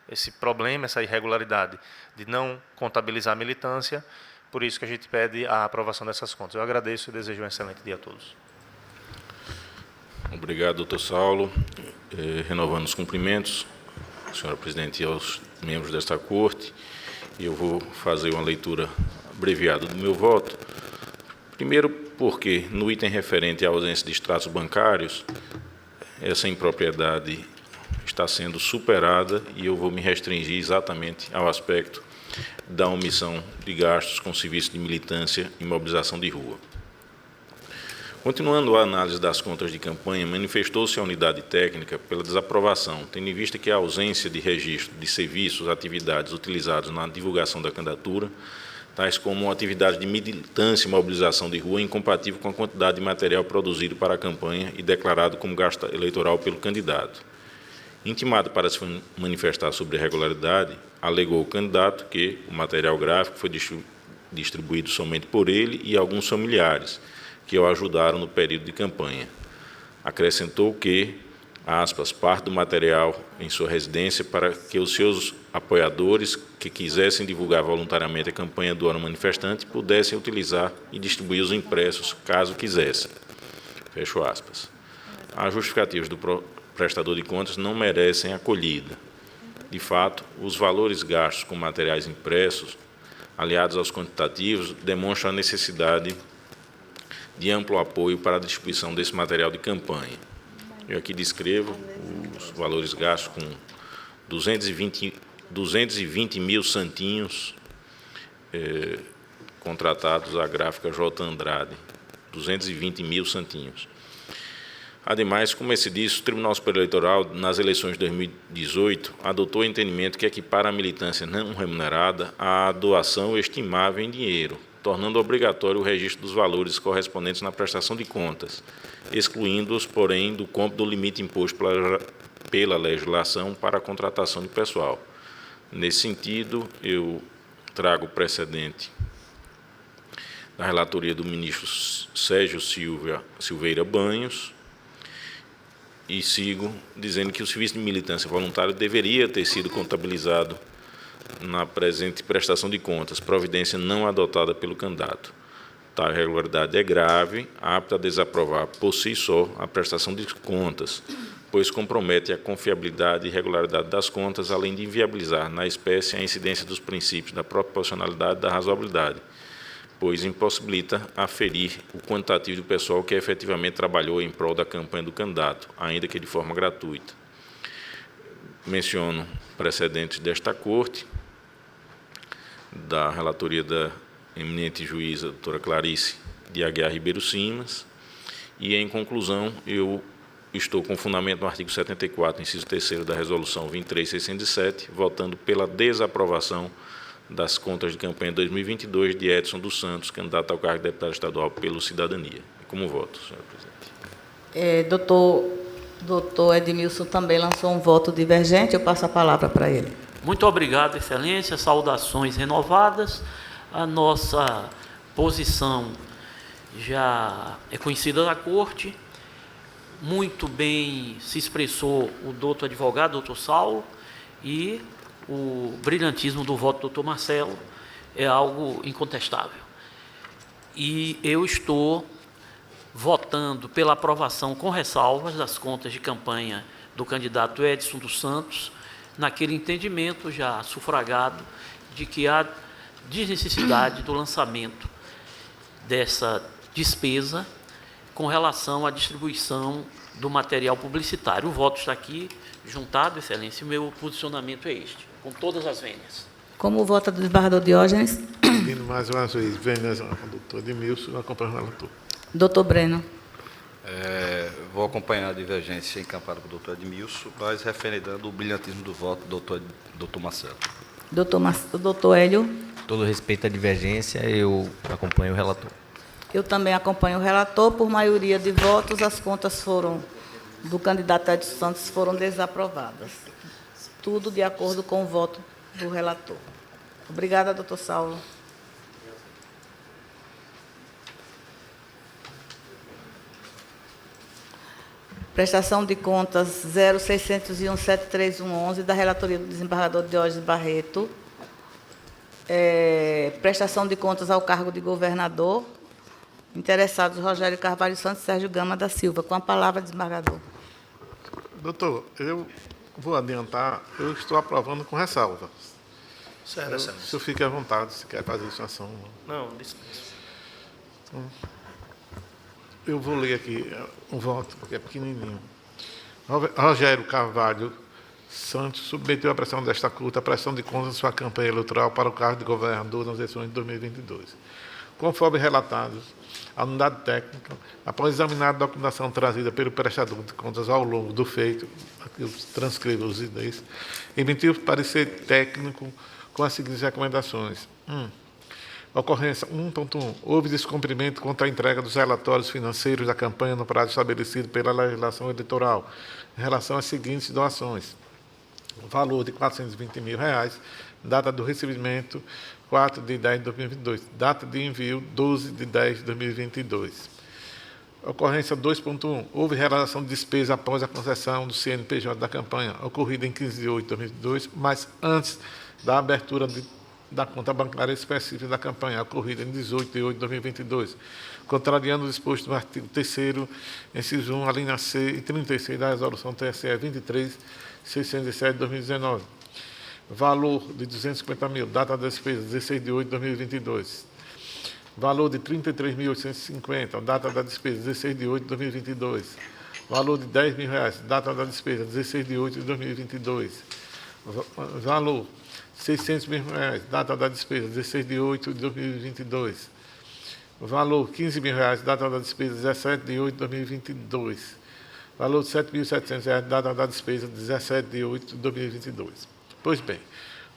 esse problema, essa irregularidade de não contabilizar a militância, por isso que a gente pede a aprovação dessas contas. Eu agradeço e desejo um excelente dia a todos. Obrigado, doutor Saulo. Renovando os cumprimentos, senhora presidente, e aos membros desta corte, eu vou fazer uma leitura abreviada do meu voto. Primeiro, porque no item referente à ausência de extratos bancários, essa impropriedade está sendo superada e eu vou me restringir exatamente ao aspecto da omissão de gastos com serviço de militância e mobilização de rua. Continuando a análise das contas de campanha, manifestou-se a unidade técnica pela desaprovação, tendo em vista que a ausência de registro de serviços, atividades utilizados na divulgação da candidatura, tais como atividade de militância e mobilização de rua, incompatível com a quantidade de material produzido para a campanha e declarado como gasto eleitoral pelo candidato. Intimado para se manifestar sobre a irregularidade, alegou o candidato que o material gráfico foi distribuído somente por ele e alguns familiares, que o ajudaram no período de campanha. Acrescentou que, aspas, parte do material em sua residência para que os seus apoiadores que quisessem divulgar voluntariamente a campanha do ano manifestante pudessem utilizar e distribuir os impressos, caso quisessem. Fecho aspas. As justificativas do prestador de contas não merecem acolhida. De fato, os valores gastos com materiais impressos, aliados aos quantitativos, demonstram a necessidade de amplo apoio para a distribuição desse material de campanha. Eu aqui descrevo os valores gastos com 220 mil santinhos contratados à gráfica J. Andrade, 220 mil santinhos. Ademais, como se disse, o Tribunal Superior Eleitoral, nas eleições de 2018, adotou o entendimento que equipara a militância não remunerada à doação estimável em dinheiro, tornando obrigatório o registro dos valores correspondentes na prestação de contas, excluindo-os, porém, do cômputo do limite imposto pela legislação para a contratação de pessoal. Nesse sentido, eu trago o precedente da relatoria do ministro Sérgio Silveira Banhos e sigo dizendo que o serviço de militância voluntária deveria ter sido contabilizado na presente prestação de contas, providência não adotada pelo candidato. Tal irregularidade é grave, apta a desaprovar por si só a prestação de contas, pois compromete a confiabilidade e regularidade das contas, além de inviabilizar na espécie a incidência dos princípios da proporcionalidade e da razoabilidade, pois impossibilita aferir o quantitativo do pessoal que efetivamente trabalhou em prol da campanha do candidato, ainda que de forma gratuita. Menciono precedentes desta Corte, da relatoria da eminente juíza, doutora Clarice de Aguiar Ribeiro Simas, e, em conclusão, eu estou com fundamento no artigo 74, inciso 3º da Resolução 23.607, votando pela desaprovação das contas de campanha 2022 de Edson dos Santos, candidato ao cargo de deputado estadual pelo Cidadania. Como voto, senhora presidente? Doutor Edmilson também lançou um voto divergente, eu passo a palavra para ele. Muito obrigado, excelência, saudações renovadas. A nossa posição já é conhecida da Corte, muito bem se expressou o doutor advogado, doutor Saulo, e o brilhantismo do voto do doutor Marcelo é algo incontestável. E eu estou votando pela aprovação com ressalvas das contas de campanha do candidato Edson dos Santos, naquele entendimento já sufragado de que há desnecessidade do lançamento dessa despesa com relação à distribuição do material publicitário. O voto está aqui juntado, Excelência, e o meu posicionamento é este, com todas as vênias. Como vota do desembargador Diógenes? Pedindo mais uma vez, vênias ao doutor Edmilson, acompanho o relator. Doutor Breno. Vou acompanhar a divergência encampado pelo doutor Edmilson, mas referendando o brilhantismo do voto do doutor Marcelo. Doutor Hélio. Todo respeito à divergência, eu acompanho o relator. Eu também acompanho o relator. Por maioria de votos, as contas do candidato Edson Santos foram desaprovadas. Tudo de acordo com o voto do relator. Obrigada, doutor Saulo. Prestação de contas 0601-73111, da relatoria do desembargador Diógenes Barreto. Prestação de contas ao cargo de governador. Interessados Rogério Carvalho Santos e Sérgio Gama da Silva. Com a palavra, desembargador. Doutor, eu vou adiantar, eu estou aprovando com ressalvas. Certo, Excelência. O senhor fique à vontade, se quer fazer isso ação. Não, dispensa. Eu vou ler aqui um voto, porque é pequenininho. Rogério Carvalho Santos submeteu à pressão desta Corte a prestação de contas de sua campanha eleitoral para o cargo de governador nas eleições de 2022. Conforme relatado, a unidade técnica, após examinar a documentação trazida pelo prestador de contas ao longo do feito, aqui eu transcrevo os ideias, emitiu parecer técnico com as seguintes recomendações. Ocorrência 1.1. Houve descumprimento contra a entrega dos relatórios financeiros da campanha no prazo estabelecido pela legislação eleitoral, em relação às seguintes doações. Valor de R$ 420 mil, data do recebimento 4 de 10 de 2022, data de envio 12 de 10 de 2022. Ocorrência 2.1. Houve realização de despesa após a concessão do CNPJ da campanha, ocorrida em 15 de 8 de 2022, mas antes da abertura da conta bancária específica da campanha, ocorrida em 18 de 8 de 2022, contrariando o disposto no artigo 3º, inciso 1, a linha C e 36 da resolução TSE 23.607 de 2019. Valor de R$ 250 mil, data da despesa 16 de 8 de 2022. Valor de R$ 33.850, data da despesa 16 de 8 de 2022. Valor de R$ 10 mil, data da despesa 16 de 8 de 2022. Valor R$ 600 mil, data da despesa 16 de 8 de 2022. Valor R$ 15 mil, data da despesa 17 de 8 de 2022. Valor de R$ 7.700, data da despesa 17 de 8 de 2022. Pois bem,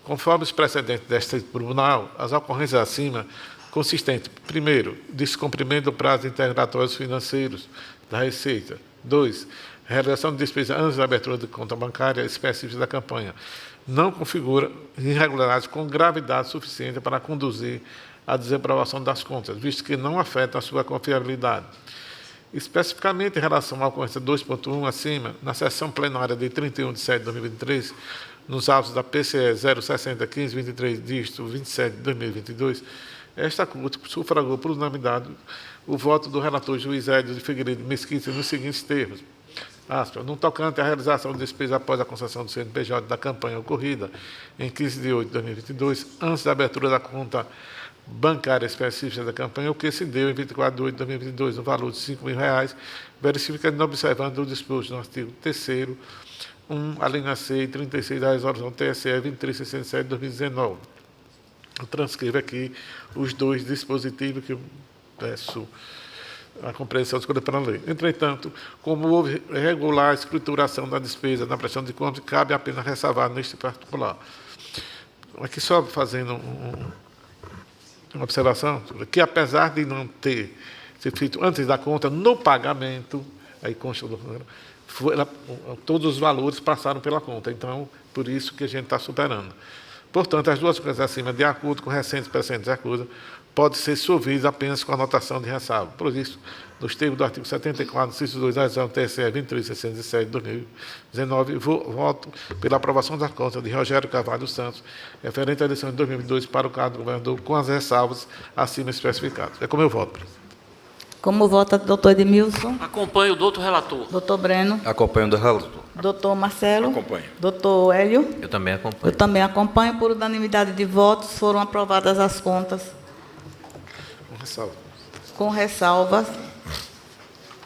conforme os precedentes deste tribunal, as ocorrências acima consistentes, primeiro, descumprimento do prazo de integratórios financeiros da Receita. 2. Realização de despesa antes da abertura de conta bancária específica da campanha. Não configura irregularidades com gravidade suficiente para conduzir à desaprovação das contas, visto que não afeta a sua confiabilidade. Especificamente em relação à ocorrência 2.1 acima, na sessão plenária de 31 de 7 de 2023, nos autos da PCE 060-1523, dígito 27 de 2022, esta Corte sufragou por unanimidade o voto do relator juiz Hélio de Figueiredo Mesquita nos seguintes termos. No tocante à realização de despesa após a concessão do CNPJ da campanha ocorrida em 15 de 8 de 2022, antes da abertura da conta bancária específica da campanha, o que se deu em 24 de 8 de 2022, no valor de R$ 5 mil, verificando observando o disposto no artigo 3º, 1, a linha C e 36 da resolução TSE 2367 de 2019. Eu transcrevo aqui os dois dispositivos que eu peço a compreensão escolhida pela lei. Entretanto, como houve regular escrituração da despesa na prestação de contas, cabe apenas ressalvar neste particular. Aqui só fazendo uma observação, que apesar de não ter sido feito antes da conta, no pagamento, aí consta todos os valores passaram pela conta, então, por isso que a gente está superando. Portanto, as duas coisas acima, de acordo com recentes precedentes de acordo, pode ser solvido apenas com anotação de ressalva. Por isso, nos termos do artigo 74, inciso 2 da decisão TSE 2367 de 2019, voto pela aprovação da conta de Rogério Carvalho Santos, referente à eleição de 2022 para o cargo de governador, com as ressalvas acima especificadas. É como eu voto, presidente. Como vota doutor Edmilson? Acompanho o doutor relator. Doutor Breno? Acompanho o relator. Doutor Marcelo? Acompanho. Doutor Hélio? Eu também acompanho. Eu também acompanho. Por unanimidade de votos, foram aprovadas as contas Com ressalva. com ressalvas.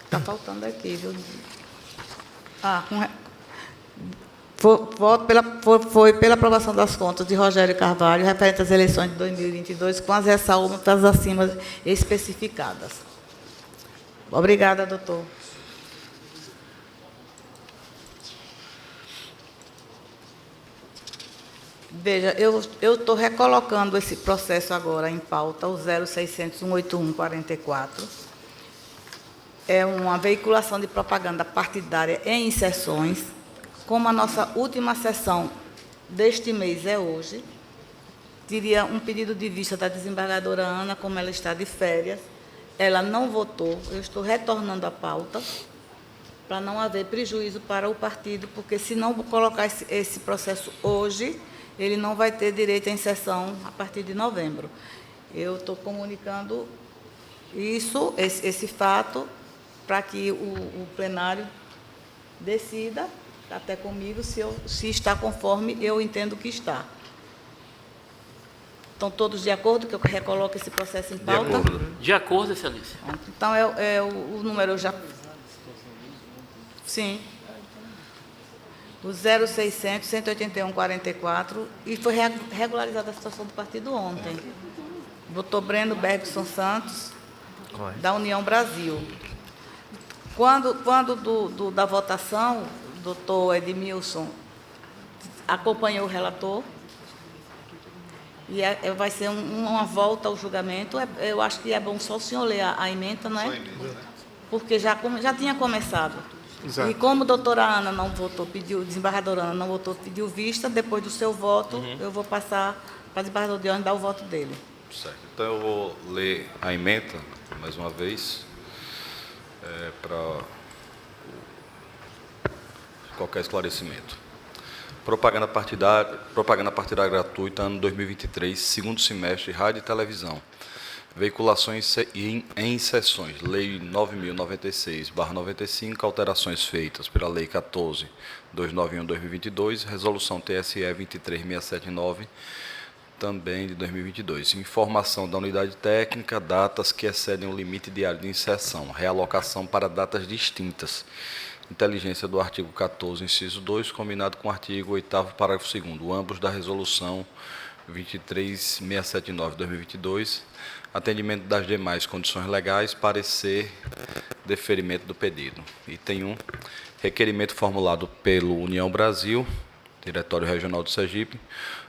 Está faltando aqui, viu? Foi pela aprovação das contas de Rogério Carvalho, referente às eleições de 2022, com as ressalvas acima especificadas. Obrigada, doutor. Veja, eu estou recolocando esse processo agora em pauta, o 0600-181-44. É uma veiculação de propaganda partidária em sessões. Como a nossa última sessão deste mês é hoje, teria um pedido de vista da desembargadora Ana, como ela está de férias. Ela não votou, eu estou retornando a pauta, para não haver prejuízo para o partido, porque se não colocar esse processo hoje, ele não vai ter direito em sessão a partir de novembro. Eu estou comunicando esse fato, para que o plenário decida, até comigo, se está conforme eu entendo que está. Estão todos de acordo que eu recoloque esse processo em pauta? De acordo, excelência. Então, o número já... Sim. O 0600-181-44, e foi regularizada a situação do partido ontem. Doutor Breno Bergson Santos, da União Brasil. Quando da votação, o doutor Edmilson acompanhou o relator, e vai ser uma volta ao julgamento. Eu acho que é bom só o senhor ler a ementa, não é? Porque já tinha começado. Exato. E como a doutora Ana não votou, a desembargadora Ana não votou, pediu vista, depois do seu voto, eu vou passar para a desembargadora de ordem dar o voto dele. Certo. Então, eu vou ler a ementa, mais uma vez, para qualquer esclarecimento. Propaganda partidária gratuita, ano 2023, segundo semestre, rádio e televisão. Veiculações em sessões. Lei 9.096/95, alterações feitas pela Lei 14.291/2022, Resolução TSE 23679, também de 2022. Informação da unidade técnica, datas que excedem o limite diário de inserção, realocação para datas distintas. Inteligência do artigo 14, inciso 2, combinado com o artigo 8º, parágrafo 2º, ambos da Resolução 23679/2022, atendimento das demais condições legais, parecer, deferimento do pedido. Item 1, requerimento formulado pelo União Brasil, Diretório Regional do Sergipe,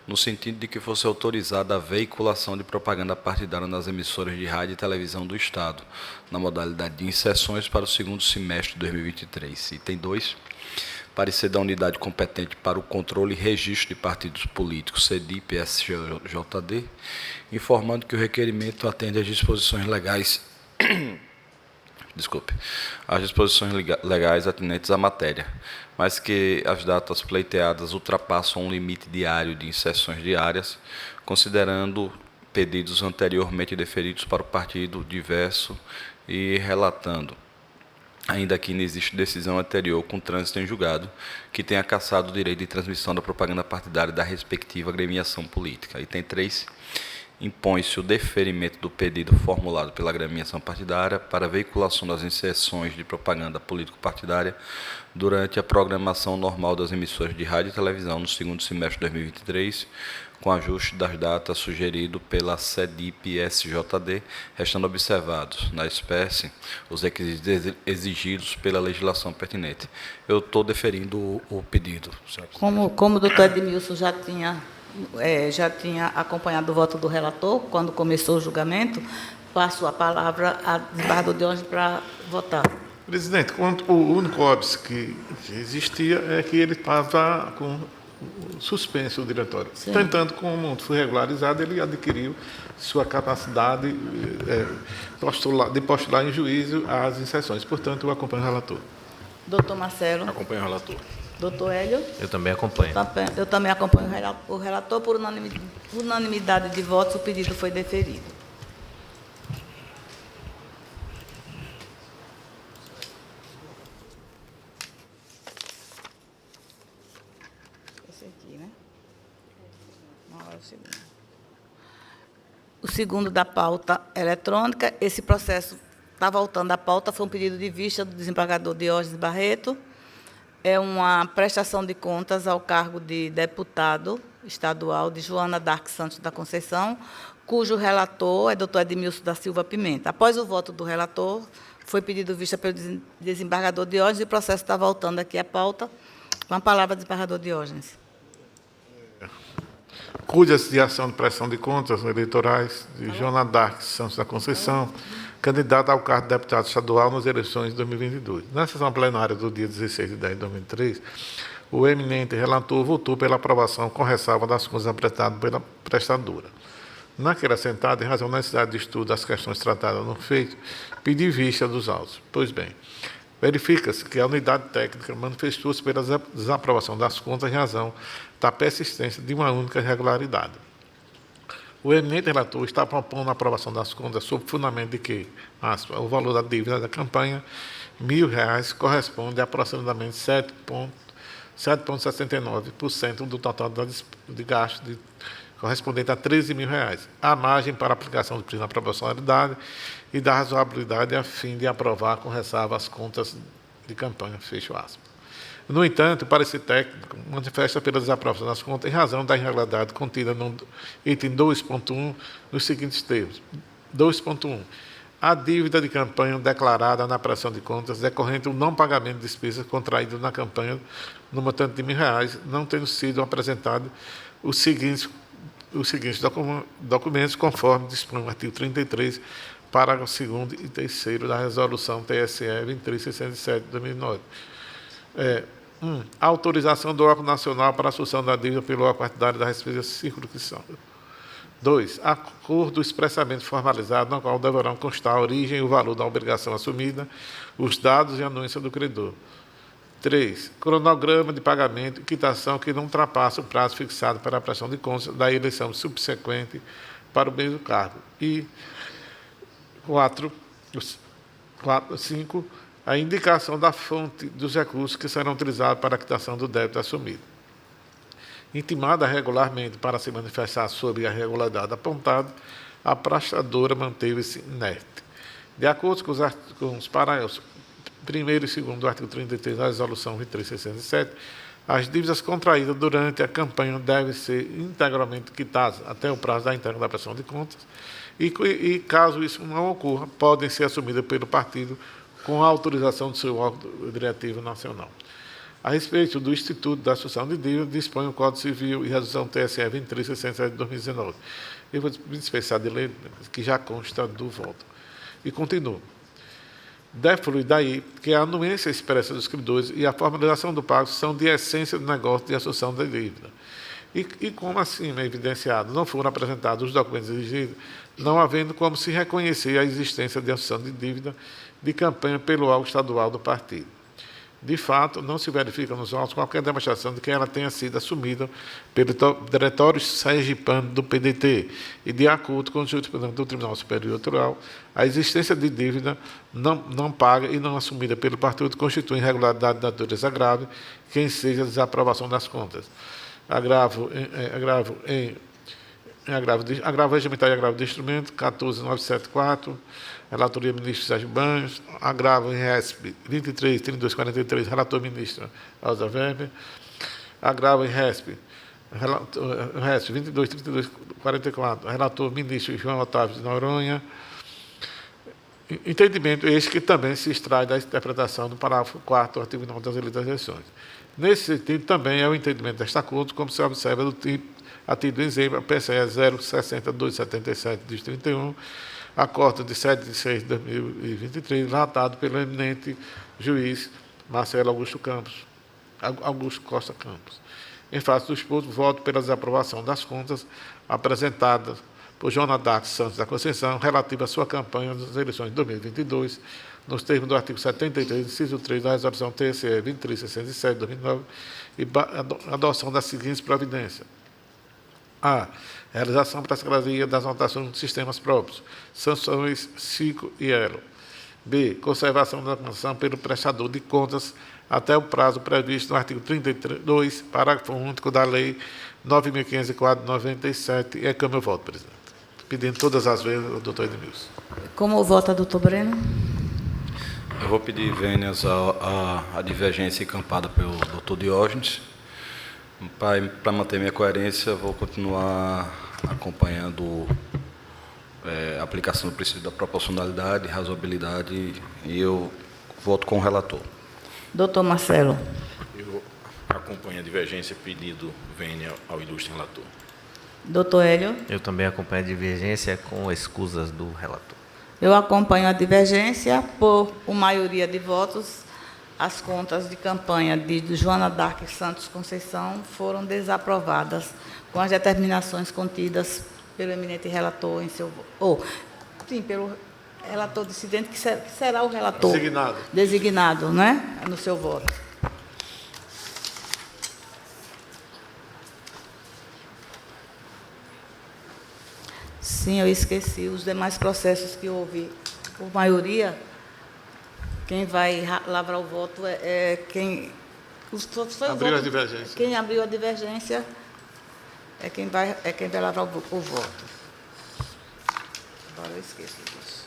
no sentido de que fosse autorizada a veiculação de propaganda partidária nas emissoras de rádio e televisão do Estado, na modalidade de inserções para o segundo semestre de 2023. Item 2, parecer da unidade competente para o controle e registro de partidos políticos, CEDIP-SJD, informando que o requerimento atende às disposições legais as disposições legais atinentes à matéria, mas que as datas pleiteadas ultrapassam um limite diário de inserções diárias, considerando pedidos anteriormente deferidos para o partido diverso e relatando, ainda que não existe decisão anterior com trânsito em julgado, que tenha cassado o direito de transmissão da propaganda partidária da respectiva agremiação política. Item 3, impõe-se o deferimento do pedido formulado pela agremiação partidária para veiculação das inserções de propaganda político-partidária durante a programação normal das emissoras de rádio e televisão no segundo semestre de 2023, com ajuste das datas sugerido pela CEDIP-SJD, restando observados, na espécie, os requisitos exigidos pela legislação pertinente. Eu estou deferindo o pedido. Como o doutor Edmilson já tinha acompanhado o voto do relator, quando começou o julgamento, passo a palavra à desembargadora de ordem para votar. Presidente, o único óbice que existia é que ele estava com suspenso o diretório. Sim. Tentando, como foi regularizado, ele adquiriu sua capacidade de postular em juízo as inserções. Portanto, eu acompanho o relator. Doutor Marcelo. Acompanho o relator. Doutor Hélio. Eu também acompanho. Eu também acompanho o relator. Por unanimidade de votos, o pedido foi deferido. Esse aqui, né? O segundo da pauta eletrônica. Esse processo está voltando à pauta. Foi um pedido de vista do desembargador Diógenes Barreto. É uma prestação de contas ao cargo de deputado estadual de Joana Dark Santos da Conceição, cujo relator é doutor Edmilson da Silva Pimenta. Após o voto do relator, foi pedido vista pelo desembargador Diógenes e o processo está voltando aqui à pauta. Com a palavra, desembargador Diógenes. Cujas de ação de prestação de contas eleitorais de Joana Dark Santos da Conceição, candidata ao cargo de deputado estadual nas eleições de 2022. Na sessão plenária do dia 16 de 10 de 2003, o eminente relator votou pela aprovação com ressalva das contas apresentadas pela prestadora. Naquele assentado, em razão da necessidade de estudo das questões tratadas no feito, pedi vista dos autos. Pois bem, verifica-se que a unidade técnica manifestou-se pela desaprovação das contas em razão da persistência de uma única irregularidade. O eminente relator está propondo a aprovação das contas sob fundamento de que, aspas, o valor da dívida da campanha, R$1.000, corresponde a aproximadamente 7,69% do total de gasto correspondente a R$13.000. Há margem para aplicação do princípio da proporcionalidade e da razoabilidade a fim de aprovar com ressalva as contas de campanha, fecho aspas. No entanto, o parecer técnico manifesta pela desaprovação das contas em razão da irregularidade contida no item 2.1 nos seguintes termos. 2.1. A dívida de campanha declarada na prestação de contas decorrente do não pagamento de despesas contraídas na campanha no montante de R$1.000, não tendo sido apresentados os seguintes documentos, conforme dispõe o artigo 33, parágrafo 2º e 3º da Resolução TSE 23607 de 2009. A autorização do órgão nacional para a assunção da dívida pelo órgão partidário da despesa de circunscrição. 2. Acordo expressamente formalizado, no qual deverão constar a origem e o valor da obrigação assumida, os dados e a anuência do credor. 3. Cronograma de pagamento e quitação que não ultrapassa o prazo fixado para a prestação de contas da eleição subsequente para o mesmo cargo. E 5. A indicação da fonte dos recursos que serão utilizados para a quitação do débito assumido. Intimada regularmente para se manifestar sobre a irregularidade apontada, a prestadora manteve-se inerte. De acordo com os parágrafos 1º e 2º do artigo 33 da Resolução 23607, as dívidas contraídas durante a campanha devem ser integralmente quitadas até o prazo da entrega da prestação de contas e, caso isso não ocorra, podem ser assumidas pelo partido com a autorização do seu órgão diretivo nacional. A respeito do Instituto da Assunção de Dívida, dispõe o Código Civil e Resolução TSE 23607 de 2019. Eu vou me dispensar de ler, que já consta do voto. E continuo. Deve fluir daí que a anuência expressa dos credores e a formalização do pago são de essência do negócio de assunção da dívida. E como assim é evidenciado, não foram apresentados os documentos exigidos, não havendo como se reconhecer a existência de assunção de dívida de campanha pelo órgão estadual do partido. De fato, não se verifica nos autos qualquer demonstração de que ela tenha sido assumida pelo Diretório Sergipano do PDT e, de acordo com o jurisprudência do Tribunal Superior Eleitoral, a existência de dívida não paga e não assumida pelo partido constitui irregularidade de natureza grave, que enseja a desaprovação das contas. Agravo regimental e agravo de instrumento, 14974, relatoria ministro Sérgio Banhos, agravo em RESP 233243, relator ministro Elza Weber, agravo em RESP 223244, relator ministro João Otávio de Noronha. Entendimento este que também se extrai da interpretação do parágrafo 4º do artigo 9 das Leis das Eleições. Nesse sentido, também é o entendimento desta Corte, como se observa do tipo, a título de exemplo, a PCE 060277 de 31, a Corte de 7 de 6 de 2023, relatado pelo eminente juiz Marcelo Augusto Costa Campos. Em face do exposto, voto pela desaprovação das contas apresentadas por Joana Dark Santos da Conceição, relativa à sua campanha nas eleições de 2022, nos termos do artigo 73, inciso 3 da resolução TSE 2367 de 2009, e adoção das seguintes providências. A. Realização para a Secretaria das anotações de sistemas próprios, sanções ciclo e elo. B. Conservação da documentação pelo prestador de contas até o prazo previsto no artigo 32, parágrafo único da Lei 9.504/97. É como eu voto, presidente. Pedindo todas as vezes ao doutor Edmilson. Como vota, doutor Breno? Eu vou pedir vênias à divergência encampada pelo doutor Diógenes. Para manter minha coerência, vou continuar acompanhando a aplicação do princípio da proporcionalidade, razoabilidade, e eu voto com o relator. Doutor Marcelo. Eu acompanho a divergência, pedido vênia ao ilustre relator. Doutor Hélio. Eu também acompanho a divergência com escusas do relator. Eu acompanho a divergência por maioria de votos. As contas de campanha de Joana Dark Santos Conceição foram desaprovadas com as determinações contidas pelo eminente relator em seu voto. Sim, pelo relator dissidente, que será o relator designado, né, no seu voto. Sim, eu esqueci. Os demais processos que houve por maioria, quem vai lavrar o voto é quem... Abriu a divergência. Quem abriu a divergência é quem vai lavrar o voto. Agora eu esqueço disso.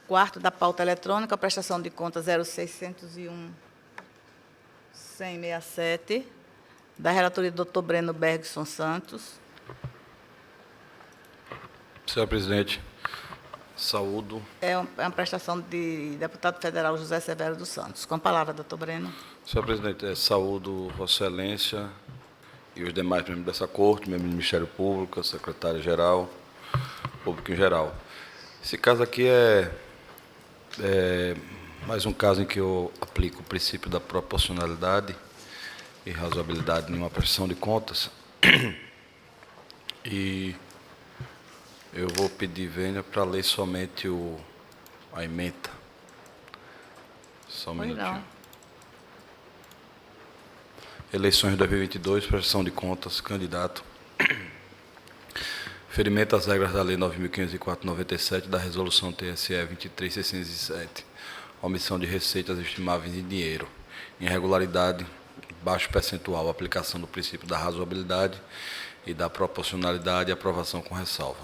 Quarto da pauta eletrônica, prestação de contas 0601-167, da relatoria do Dr. Breno Bergson Santos. Senhor presidente, saúdo. É uma prestação de deputado federal José Severo dos Santos. Com a palavra, doutor Breno. Senhor presidente, saúdo Vossa Excelência e os demais membros dessa corte, membros do Ministério Público, secretário-geral, público em geral. Esse caso aqui é mais um caso em que eu aplico o princípio da proporcionalidade e razoabilidade em uma prestação de contas. E eu vou pedir vênia para ler somente a ementa. Só um minutinho. Eleições de 2022, prestação de contas, candidato. Ferimento às regras da Lei 9.504/97 da Resolução TSE 23.607. Omissão de receitas estimáveis em dinheiro. Irregularidade, baixo percentual, aplicação do princípio da razoabilidade e da proporcionalidade e aprovação com ressalva.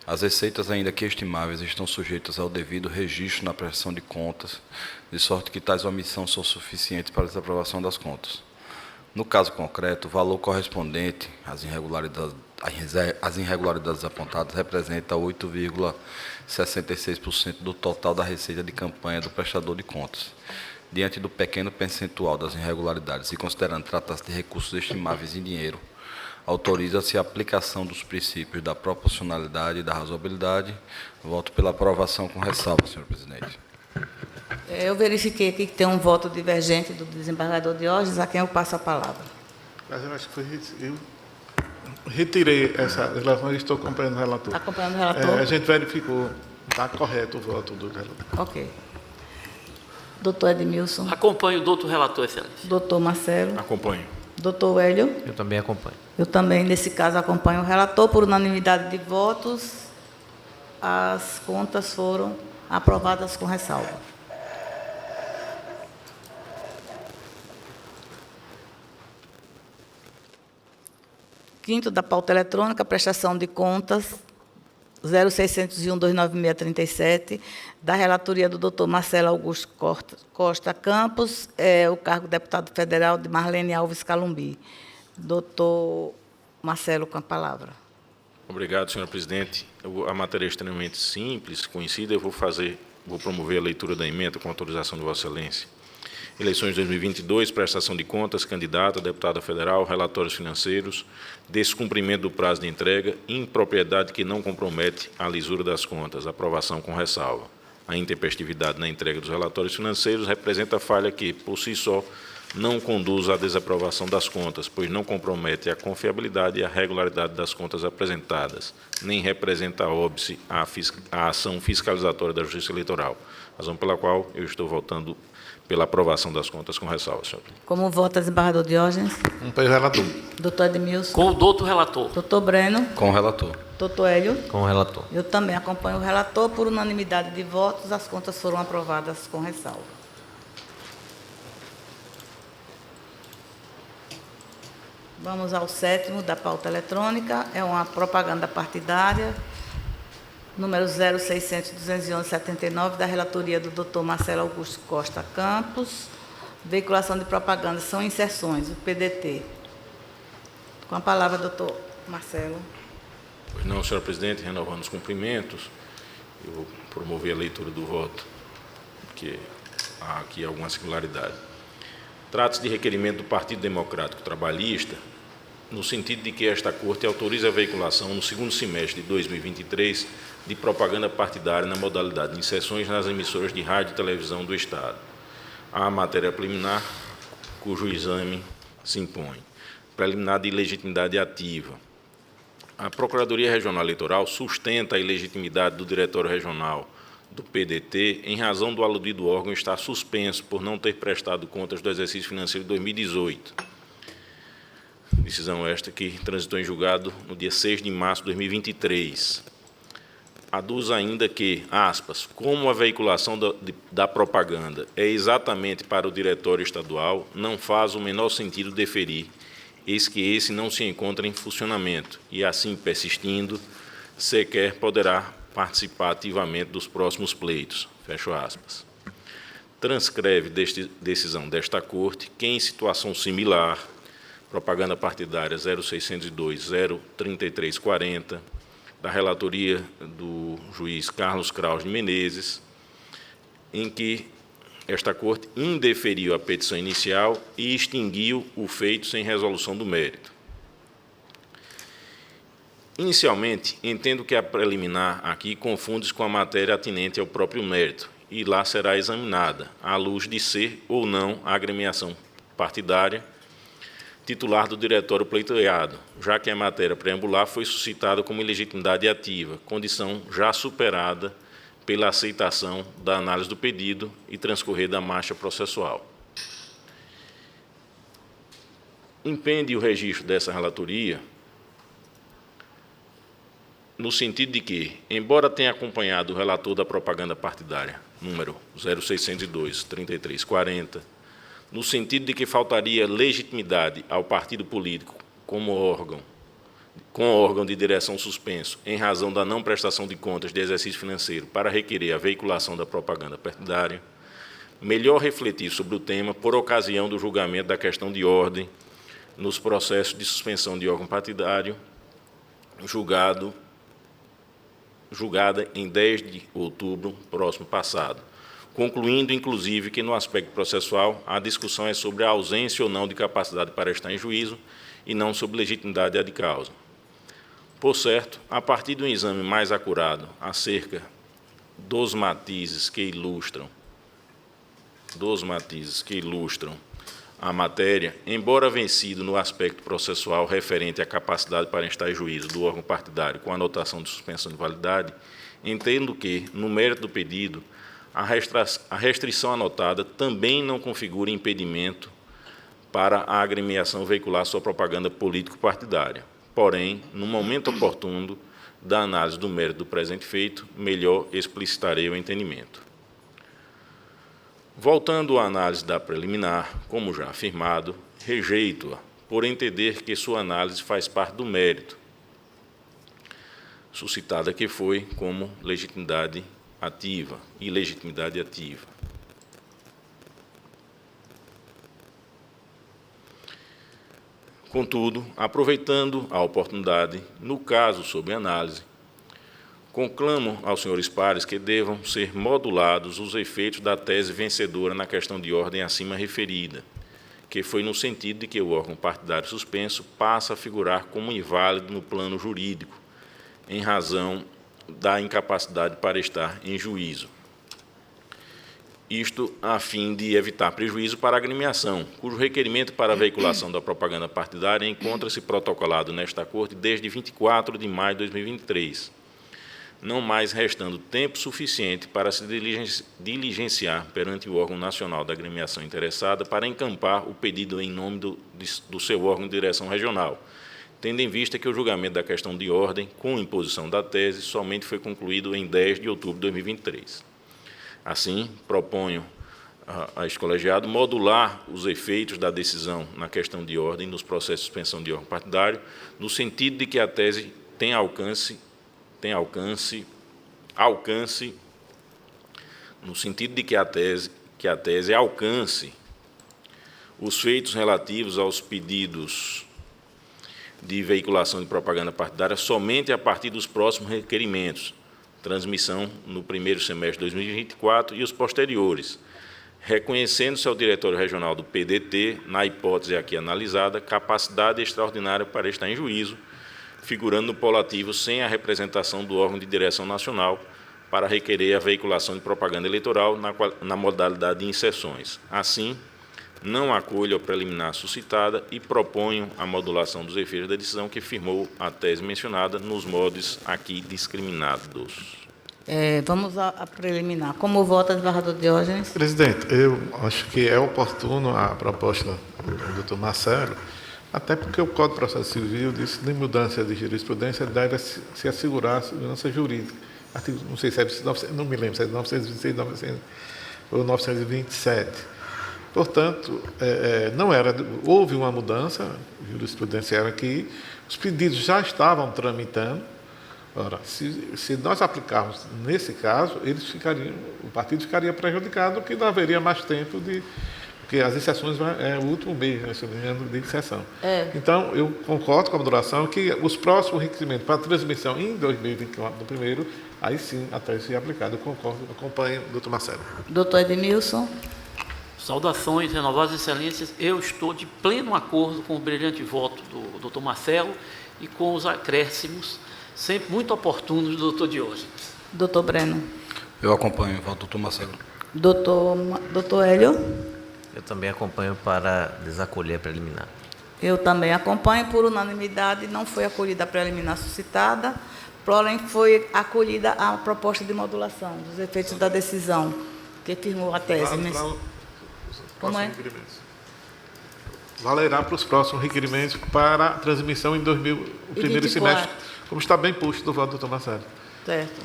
As receitas, ainda que estimáveis, estão sujeitas ao devido registro na prestação de contas, de sorte que tais omissões são suficientes para a desaprovação das contas. No caso concreto, o valor correspondente às irregularidades apontadas representa 8,66% do total da receita de campanha do prestador de contas. Diante do pequeno percentual das irregularidades e considerando tratar-se de recursos estimáveis em dinheiro, autoriza-se a aplicação dos princípios da proporcionalidade e da razoabilidade. Voto pela aprovação com ressalva, senhor presidente. Eu verifiquei aqui que tem um voto divergente do desembargador Diógenes, a quem eu passo a palavra. Mas eu acho que eu retirei essa relação e estou acompanhando o relator. Está acompanhando o relator? A gente verificou, está correto o voto do relator. Ok. Doutor Edmilson. Acompanho o doutor relator, excelência. Doutor Marcelo. Acompanho. Doutor Hélio. Eu também acompanho. Eu também, nesse caso, acompanho o relator. Por unanimidade de votos, as contas foram aprovadas com ressalva. Quinto da pauta eletrônica, prestação de contas 0601-29637, da relatoria do doutor Marcelo Augusto Costa Campos, o cargo de deputado federal de Marlene Alves Calumbi. Doutor Marcelo, com a palavra. Obrigado, senhor presidente. A matéria é extremamente simples, conhecida. Eu vou promover a leitura da ementa com autorização de Vossa Excelência. Eleições de 2022, prestação de contas, candidato a deputada federal, relatórios financeiros, descumprimento do prazo de entrega, impropriedade que não compromete a lisura das contas, aprovação com ressalva. A intempestividade na entrega dos relatórios financeiros representa falha que, por si só, não conduz à desaprovação das contas, pois não compromete a confiabilidade e a regularidade das contas apresentadas, nem representa óbice à ação fiscalizatória da Justiça Eleitoral, razão pela qual eu estou votando pela aprovação das contas com ressalva, senhor presidente. Como vota, desembargador Diógenes? Para o relator. Doutor Edmilson? Com o doutor relator. Doutor Breno? Com o relator. Doutor Hélio? Com o relator. Eu também acompanho o relator. Por unanimidade de votos, as contas foram aprovadas com ressalva. Vamos ao 7º da pauta eletrônica. É uma propaganda partidária, número 0600-211-79, da relatoria do doutor Marcelo Augusto Costa Campos. Veiculação de propaganda são inserções, o PDT. Com a palavra, doutor Marcelo. Pois não, senhor presidente, renovando os cumprimentos, eu vou promover a leitura do voto, porque há aqui alguma singularidade. Trata-se de requerimento do Partido Democrático Trabalhista, no sentido de que esta Corte autorize a veiculação, no segundo semestre de 2023, de propaganda partidária na modalidade de inserções nas emissoras de rádio e televisão do Estado. Há a matéria preliminar, cujo exame se impõe. Preliminar de ilegitimidade ativa. A Procuradoria Regional Eleitoral sustenta a ilegitimidade do Diretório Regional do PDT em razão do aludido órgão estar suspenso por não ter prestado contas do exercício financeiro de 2018. Decisão esta que transitou em julgado no dia 6 de março de 2023. Aduz ainda que, aspas, como a veiculação da propaganda é exatamente para o Diretório Estadual, não faz o menor sentido deferir, eis que esse não se encontra em funcionamento e, assim persistindo, sequer poderá participar ativamente dos próximos pleitos. Fecho aspas. Transcreve decisão desta Corte que, em situação similar, propaganda partidária 0602-03340, da relatoria do juiz Carlos Kraus de Menezes, em que esta Corte indeferiu a petição inicial e extinguiu o feito sem resolução do mérito. Inicialmente, entendo que a preliminar aqui confunde-se com a matéria atinente ao próprio mérito, e lá será examinada, à luz de ser ou não a agremiação partidária titular do diretório pleiteado, já que a matéria preambular foi suscitada como ilegitimidade ativa, condição já superada pela aceitação da análise do pedido e transcorrer da marcha processual. Impende o registro dessa relatoria no sentido de que, embora tenha acompanhado o relator da propaganda partidária, número 0602-3340, no sentido de que faltaria legitimidade ao partido político como órgão, com órgão de direção suspenso, em razão da não prestação de contas de exercício financeiro para requerer a veiculação da propaganda partidária, melhor refletir sobre o tema por ocasião do julgamento da questão de ordem nos processos de suspensão de órgão partidário, julgada em 10 de outubro próximo passado, concluindo, inclusive, que, no aspecto processual, a discussão é sobre a ausência ou não de capacidade para estar em juízo e não sobre legitimidade ad causa. Por certo, a partir de um exame mais acurado acerca dos matizes que ilustram a matéria, embora vencido no aspecto processual referente à capacidade para estar em juízo do órgão partidário com anotação de suspensão de validade, entendo que, no mérito do pedido, a restrição anotada também não configura impedimento para a agremiação veicular sua propaganda político-partidária. Porém, no momento oportuno da análise do mérito do presente feito, melhor explicitarei o entendimento. Voltando à análise da preliminar, como já afirmado, rejeito-a, por entender que sua análise faz parte do mérito, suscitada que foi como legitimidade ativa, ilegitimidade ativa. Contudo, aproveitando a oportunidade, no caso sob análise, conclamo aos senhores pares que devam ser modulados os efeitos da tese vencedora na questão de ordem acima referida, que foi no sentido de que o órgão partidário suspenso passa a figurar como inválido no plano jurídico, em razão da incapacidade para estar em juízo. Isto a fim de evitar prejuízo para a agremiação, cujo requerimento para a veiculação da propaganda partidária encontra-se protocolado nesta Corte desde 24 de maio de 2023, não mais restando tempo suficiente para se diligenciar perante o órgão nacional da agremiação interessada para encampar o pedido em nome do seu órgão de direção regional, tendo em vista que o julgamento da questão de ordem, com imposição da tese, somente foi concluído em 10 de outubro de 2023. Assim, proponho a este colegiado modular os efeitos da decisão na questão de ordem nos processos de suspensão de órgão partidário, no sentido de que a tese tenha alcance, no sentido de que a tese alcance os feitos relativos aos pedidos de veiculação de propaganda partidária somente a partir dos próximos requerimentos, transmissão no primeiro semestre de 2024 e os posteriores, reconhecendo-se ao Diretório Regional do PDT, na hipótese aqui analisada, capacidade extraordinária para estar em juízo, figurando no polo ativo sem a representação do órgão de direção nacional para requerer a veiculação de propaganda eleitoral na modalidade de inserções. Assim, não acolho a preliminar suscitada e proponho a modulação dos efeitos da decisão que firmou a tese mencionada nos modos aqui discriminados. Vamos à preliminar. Como vota, desembargador Diógenes? Presidente, eu acho que é oportuno a proposta do doutor Marcelo, até porque o Código de Processo Civil diz que, de mudança de jurisprudência, deve se assegurar a segurança jurídica. Artigo, não sei se é, não me lembro se é 926 ou 927. Portanto, houve uma mudança jurisprudencial aqui, os pedidos já estavam tramitando. Ora, se nós aplicarmos nesse caso, o partido ficaria prejudicado, porque não haveria mais tempo porque as exceções é o último mês, ano de exceção. Então, eu concordo com a modulação que os próximos requerimentos para transmissão em 2024, no primeiro, aí sim a tese seria aplicada. Eu concordo, acompanho o doutor Marcelo. Doutor Edmilson. Saudações, renovadas excelências. Eu estou de pleno acordo com o brilhante voto do doutor Marcelo e com os acréscimos, sempre muito oportunos, do doutor Diógenes. Doutor Breno. Eu acompanho o voto do doutor Marcelo. Doutor Hélio. Eu também acompanho para desacolher a preliminar. Eu também acompanho, por unanimidade, não foi acolhida a preliminar suscitada, porém foi acolhida a proposta de modulação dos efeitos da decisão que firmou a tese. Como é? Valerá para os próximos requerimentos para a transmissão em o primeiro semestre, como está bem posto do voto do doutor Marcelo. Certo.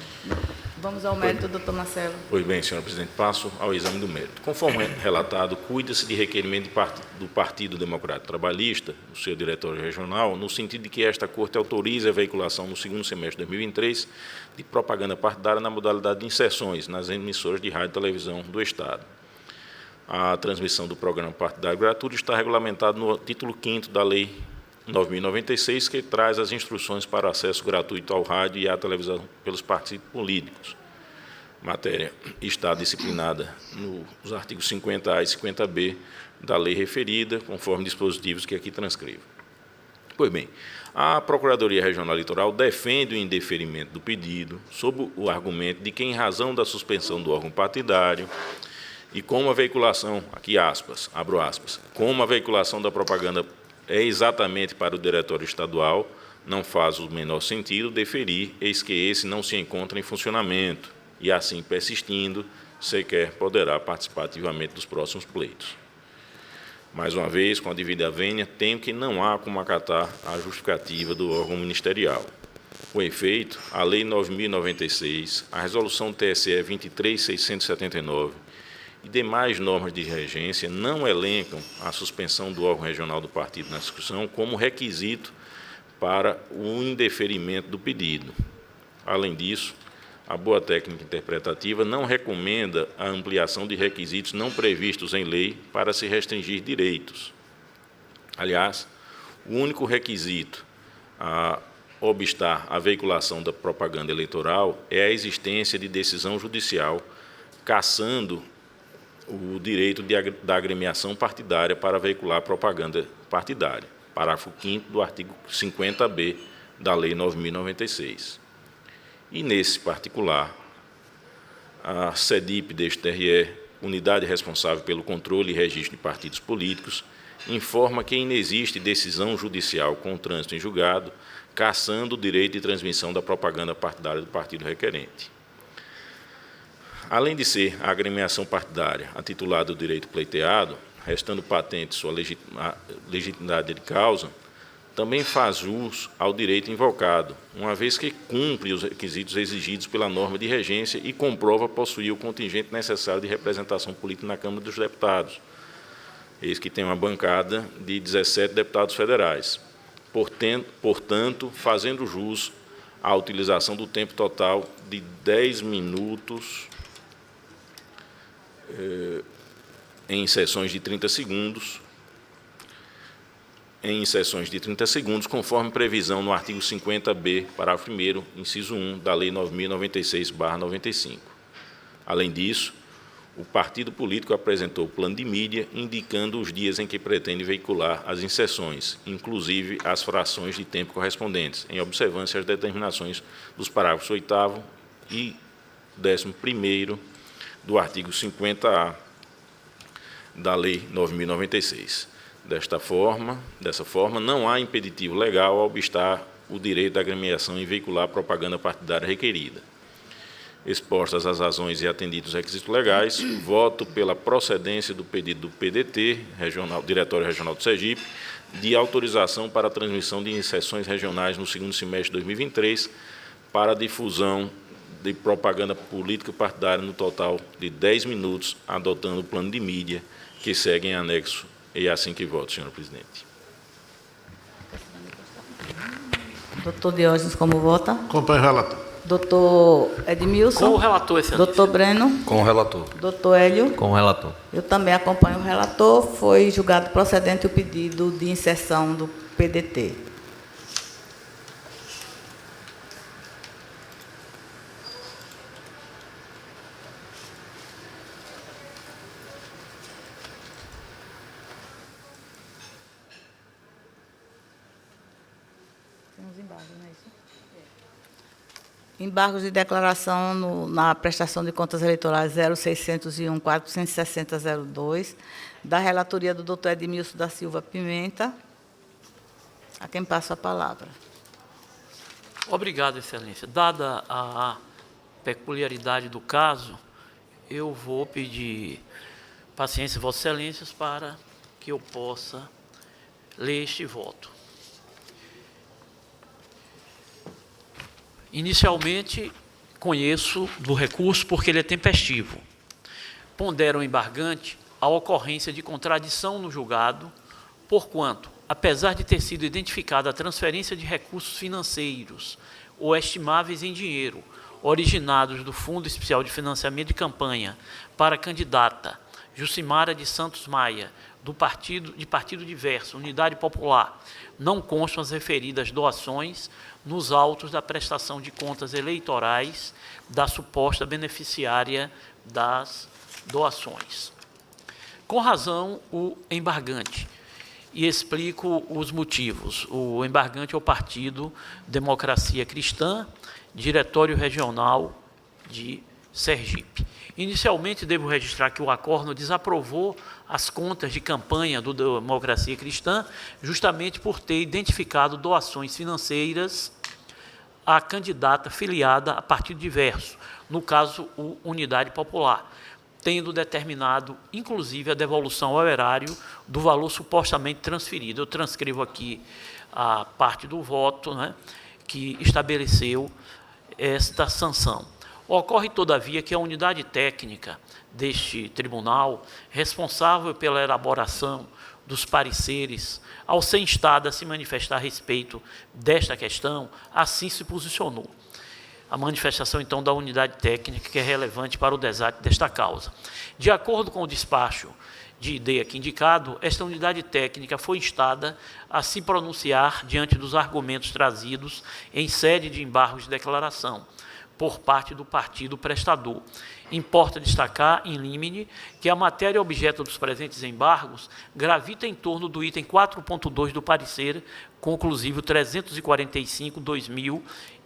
Vamos ao mérito, doutor Marcelo. Pois bem, senhor presidente, passo ao exame do mérito. Conforme relatado, cuida-se de requerimento do Partido Democrático Trabalhista, do seu diretório regional, no sentido de que esta Corte autorize a veiculação no segundo semestre de 2023 de propaganda partidária na modalidade de inserções nas emissoras de rádio e televisão do Estado. A transmissão do programa partidário gratuito está regulamentado no título 5º da Lei 9.096, que traz as instruções para acesso gratuito ao rádio e à televisão pelos partidos políticos. Matéria está disciplinada nos artigos 50A e 50B da lei referida, conforme dispositivos que aqui transcrevo. Pois bem, a Procuradoria Regional Eleitoral defende o indeferimento do pedido sob o argumento de que, em razão da suspensão do órgão partidário, e como a veiculação, aqui aspas, abro aspas, como a veiculação da propaganda é exatamente para o Diretório Estadual, não faz o menor sentido deferir, eis que esse não se encontra em funcionamento, e assim persistindo, sequer poderá participar ativamente dos próximos pleitos. Mais uma vez, com a devida vênia, tenho que não há como acatar a justificativa do órgão ministerial. Com efeito, a Lei 9.096, a Resolução TSE 23.679, e demais normas de regência não elencam a suspensão do órgão regional do partido na discussão como requisito para o indeferimento do pedido. Além disso, a boa técnica interpretativa não recomenda a ampliação de requisitos não previstos em lei para se restringir direitos. Aliás, o único requisito a obstar a veiculação da propaganda eleitoral é a existência de decisão judicial cassando o direito da agremiação partidária para veicular propaganda partidária, parágrafo 5º do artigo 50B da Lei 9.096. E, nesse particular, a CEDIP deste TRE unidade responsável pelo controle e registro de partidos políticos, informa que inexiste decisão judicial com o trânsito em julgado, cassando o direito de transmissão da propaganda partidária do partido requerente. Além de ser a agremiação partidária a titular do direito pleiteado, restando patente sua legitimidade de causa, também faz jus ao direito invocado, uma vez que cumpre os requisitos exigidos pela norma de regência e comprova possuir o contingente necessário de representação política na Câmara dos Deputados. Eis que tem uma bancada de 17 deputados federais. Portanto, fazendo jus à utilização do tempo total de 10 minutos em sessões de 30 segundos, conforme previsão no artigo 50b, parágrafo 1º, inciso 1, da Lei 9.096/95. Além disso, o partido político apresentou o plano de mídia, indicando os dias em que pretende veicular as inserções, inclusive as frações de tempo correspondentes, em observância às determinações dos parágrafos 8º e 11º do artigo 50A da Lei 9.096. Dessa forma, não há impeditivo legal a obstar o direito da agremiação em veicular a propaganda partidária requerida. Expostas as razões e atendidos os requisitos legais, voto pela procedência do pedido do PDT, Diretório Regional do Sergipe, de autorização para a transmissão de inserções regionais no segundo semestre de 2023 para a difusão de propaganda política partidária no total de 10 minutos, adotando o plano de mídia que segue em anexo. E é assim que voto, senhor presidente. Doutor Diógenes, como vota? Acompanho o relator. Doutor Edmilson? Com o relator, excelência. Doutor Breno? Com o relator. Doutor Hélio? Com o relator. Eu também acompanho o relator. Foi julgado procedente o pedido de inserção do PDT. Embargos de declaração na prestação de contas eleitorais 0601-460-02, da relatoria do doutor Edmilson da Silva Pimenta, a quem passo a palavra. Obrigado, excelência. Dada a peculiaridade do caso, eu vou pedir paciência, vossas excelências, para que eu possa ler este voto. Inicialmente, conheço do recurso porque ele é tempestivo. Pondera o embargante a ocorrência de contradição no julgado, porquanto, apesar de ter sido identificada a transferência de recursos financeiros ou estimáveis em dinheiro, originados do Fundo Especial de Financiamento de Campanha para a candidata Jucimara de Santos Maia, de partido diverso, Unidade Popular, não constam as referidas doações nos autos da prestação de contas eleitorais da suposta beneficiária das doações. Com razão, o embargante, e explico os motivos. O embargante é o Partido Democracia Cristã, Diretório Regional de Sergipe. Inicialmente, devo registrar que o Acórno desaprovou as contas de campanha do Democracia Cristã, justamente por ter identificado doações financeiras à candidata filiada a partido diverso, no caso, o Unidade Popular, tendo determinado, inclusive, a devolução ao erário do valor supostamente transferido. Eu transcrevo aqui a parte do voto, né, que estabeleceu esta sanção. Ocorre, todavia, que a unidade técnica deste tribunal, responsável pela elaboração dos pareceres, ao ser instada a se manifestar a respeito desta questão, assim se posicionou. A manifestação, então, da unidade técnica, que é relevante para o desate desta causa. De acordo com o despacho de ideia aqui indicado, esta unidade técnica foi instada a se pronunciar diante dos argumentos trazidos em sede de embargos de declaração, por parte do partido prestador. Importa destacar, in limine, que a matéria objeto dos presentes embargos gravita em torno do item 4.2 do parecer conclusivo 345/2021,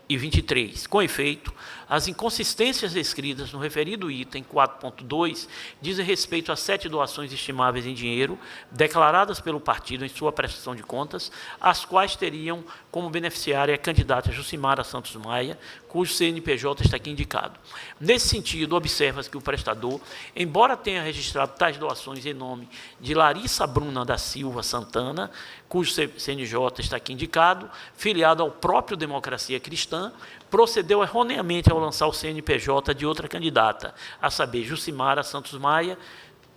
2023. Com efeito, as inconsistências descritas no referido item 4.2 dizem respeito a 7 doações estimáveis em dinheiro declaradas pelo partido em sua prestação de contas, as quais teriam como beneficiária a candidata Jucimara Santos Maia, cujo CNPJ está aqui indicado. Nesse sentido, observa-se que o prestador, embora tenha registrado tais doações em nome de Larissa Bruna da Silva Santana, cujo CNJ está aqui indicado, filiado ao próprio Democracia Cristã, procedeu erroneamente ao lançar o CNPJ de outra candidata, a saber, Jucimara Santos Maia,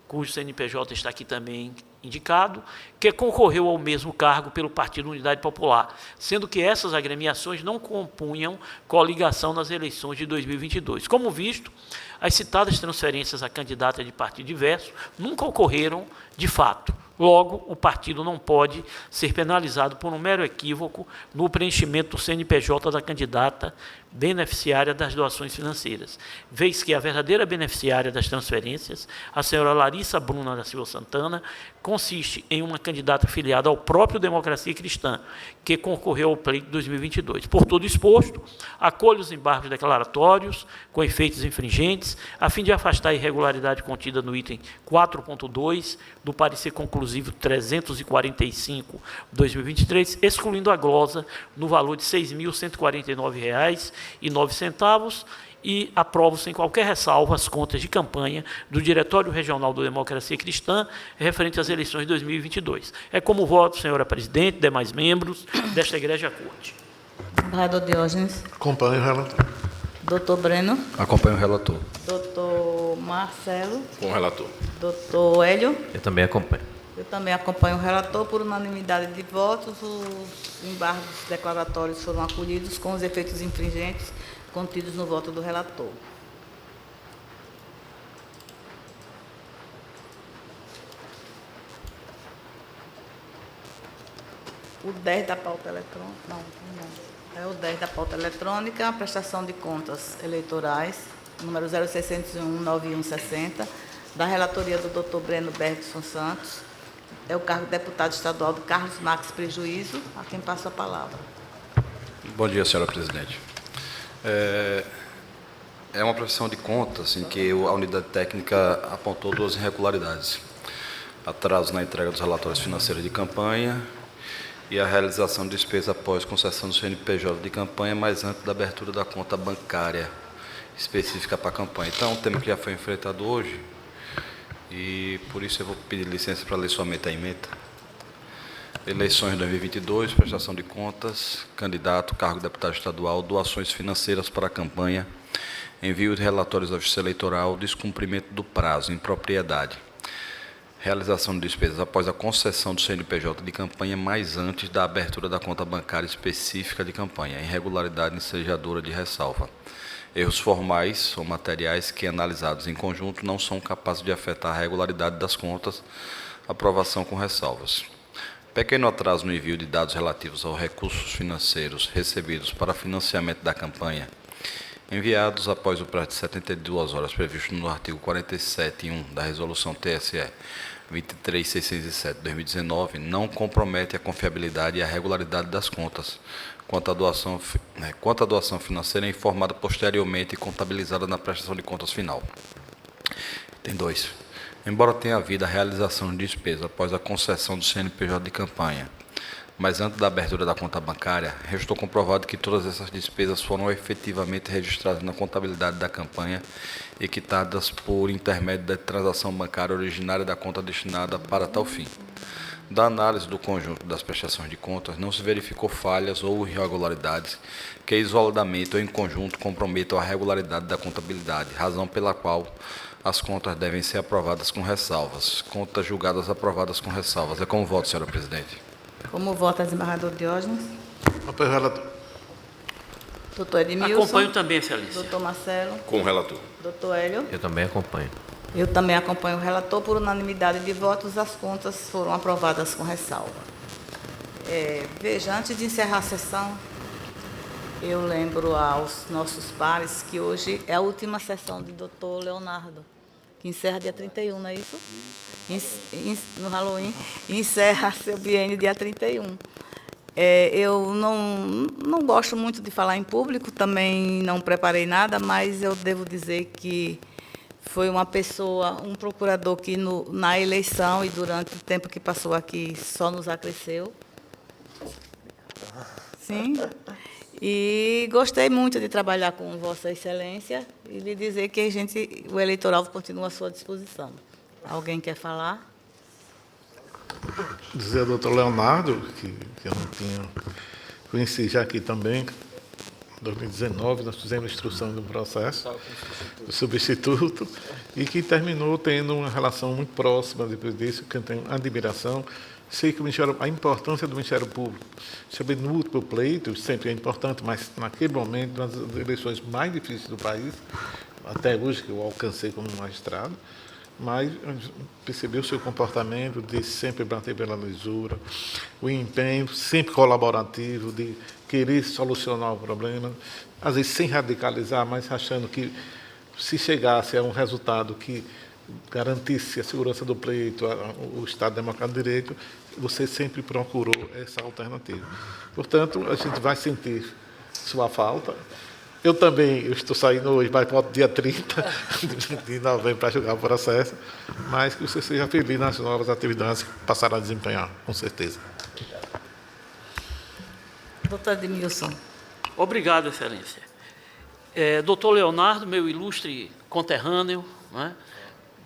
cujo CNPJ está aqui também indicado, que concorreu ao mesmo cargo pelo Partido Unidade Popular, sendo que essas agremiações não compunham coligação nas eleições de 2022. Como visto, as citadas transferências a candidata de partido diverso nunca ocorreram de fato. Logo, o partido não pode ser penalizado por um mero equívoco no preenchimento do CNPJ da candidata beneficiária das doações financeiras, vez que a verdadeira beneficiária das transferências, a senhora Larissa Bruna da Silva Santana, consiste em uma candidata filiada ao próprio Democracia Cristã, que concorreu ao pleito de 2022. Por tudo exposto, acolho os embargos declaratórios com efeitos infringentes, a fim de afastar a irregularidade contida no item 4.2 do parecer conclusivo 345/2023, excluindo a glosa no valor de R$ 6.149,09 e aprovo sem qualquer ressalva as contas de campanha do Diretório Regional do Democracia Cristã referente às eleições de 2022. É como voto, senhora presidente, demais membros desta Egrégia Corte. Embargador Diógenes. Acompanho o relator. Doutor Breno. Acompanho o relator. Doutor Marcelo. Com o relator. Doutor Hélio. Eu também acompanho. Eu também acompanho o relator. Por unanimidade de votos, os embargos declaratórios foram acolhidos com os efeitos infringentes contidos no voto do relator. O 10 da pauta eletrônica, não. É o 10 da pauta eletrônica, a prestação de contas eleitorais, número 0601-9160, da relatoria do Dr. Breno Bergson Santos. É o cargo de deputado estadual do Carlos Max Prejuízo, a quem passo a palavra. Bom dia, senhora presidente. É uma prestação de contas em que a unidade técnica apontou 2 irregularidades: atraso na entrega dos relatórios financeiros de campanha e a realização de despesa após concessão do CNPJ de campanha, mas antes da abertura da conta bancária específica para a campanha. Então, um tema que já foi enfrentado hoje, e por isso eu vou pedir licença para ler somente a emenda. Eleições 2022, prestação de contas, candidato, cargo de deputado estadual, doações financeiras para a campanha, envio de relatórios à Justiça Eleitoral, descumprimento do prazo, impropriedade, realização de despesas após a concessão do CNPJ de campanha, mas antes da abertura da conta bancária específica de campanha, irregularidade ensejadora de ressalva. Erros formais ou materiais que, analisados em conjunto, não são capazes de afetar a regularidade das contas, aprovação com ressalvas. Pequeno atraso no envio de dados relativos aos recursos financeiros recebidos para financiamento da campanha, enviados após o prazo de 72 horas previsto no artigo 47.1 da Resolução TSE 23.607/2019, não compromete a confiabilidade e a regularidade das contas, quanto à doação financeira informada posteriormente e contabilizada na prestação de contas final. Item 2. Embora tenha havido a realização de despesa após a concessão do CNPJ de campanha, mas antes da abertura da conta bancária, restou comprovado que todas essas despesas foram efetivamente registradas na contabilidade da campanha e quitadas por intermédio da transação bancária originária da conta destinada para tal fim. Da análise do conjunto das prestações de contas, não se verificou falhas ou irregularidades que isoladamente ou em conjunto comprometam a regularidade da contabilidade, razão pela qual as contas devem ser aprovadas com ressalvas. Contas julgadas aprovadas com ressalvas. É como voto, senhora presidente. Como vota, desembargador Diógenes? Acompanho o relator. Doutor Edmilson. Acompanho também, excelência. Doutor Marcelo. Com o relator. Doutor Hélio. Eu também acompanho. Eu também acompanho o relator. Por unanimidade de votos, as contas foram aprovadas com ressalva. Veja, antes de encerrar a sessão, eu lembro aos nossos pares que hoje é a última sessão de doutor Leonardo, que encerra dia 31, não é isso? No Halloween, encerra seu biênio dia 31. Eu não gosto muito de falar em público, também não preparei nada, mas eu devo dizer que foi uma pessoa, um procurador que na eleição e durante o tempo que passou aqui só nos acresceu. Sim. E gostei muito de trabalhar com Vossa Excelência e lhe dizer que o eleitoral continua à sua disposição. Alguém quer falar? Dizer ao doutor Leonardo, que eu não tinha conheci já aqui também, em 2019, nós fizemos instrução de um processo do substituto, e que terminou tendo uma relação muito próxima depois disso, que eu tenho admiração. Sei que a importância do Ministério Público, saber no último pleito, sempre é importante, mas naquele momento, nas eleições mais difíceis do país, até hoje que eu alcancei como magistrado, mas percebi o seu comportamento de sempre bater pela lisura, o empenho sempre colaborativo, de querer solucionar o problema, às vezes sem radicalizar, mas achando que se chegasse a um resultado que garantisse a segurança do pleito, o Estado Democrático de Direito, você sempre procurou essa alternativa. Portanto, a gente vai sentir sua falta. Eu também estou saindo hoje, mas volto dia 30 de novembro para julgar o processo, mas que você seja feliz nas novas atividades que passará a desempenhar, com certeza. Doutor Edmilson. Obrigado, Excelência. Doutor Leonardo, meu ilustre conterrâneo, né,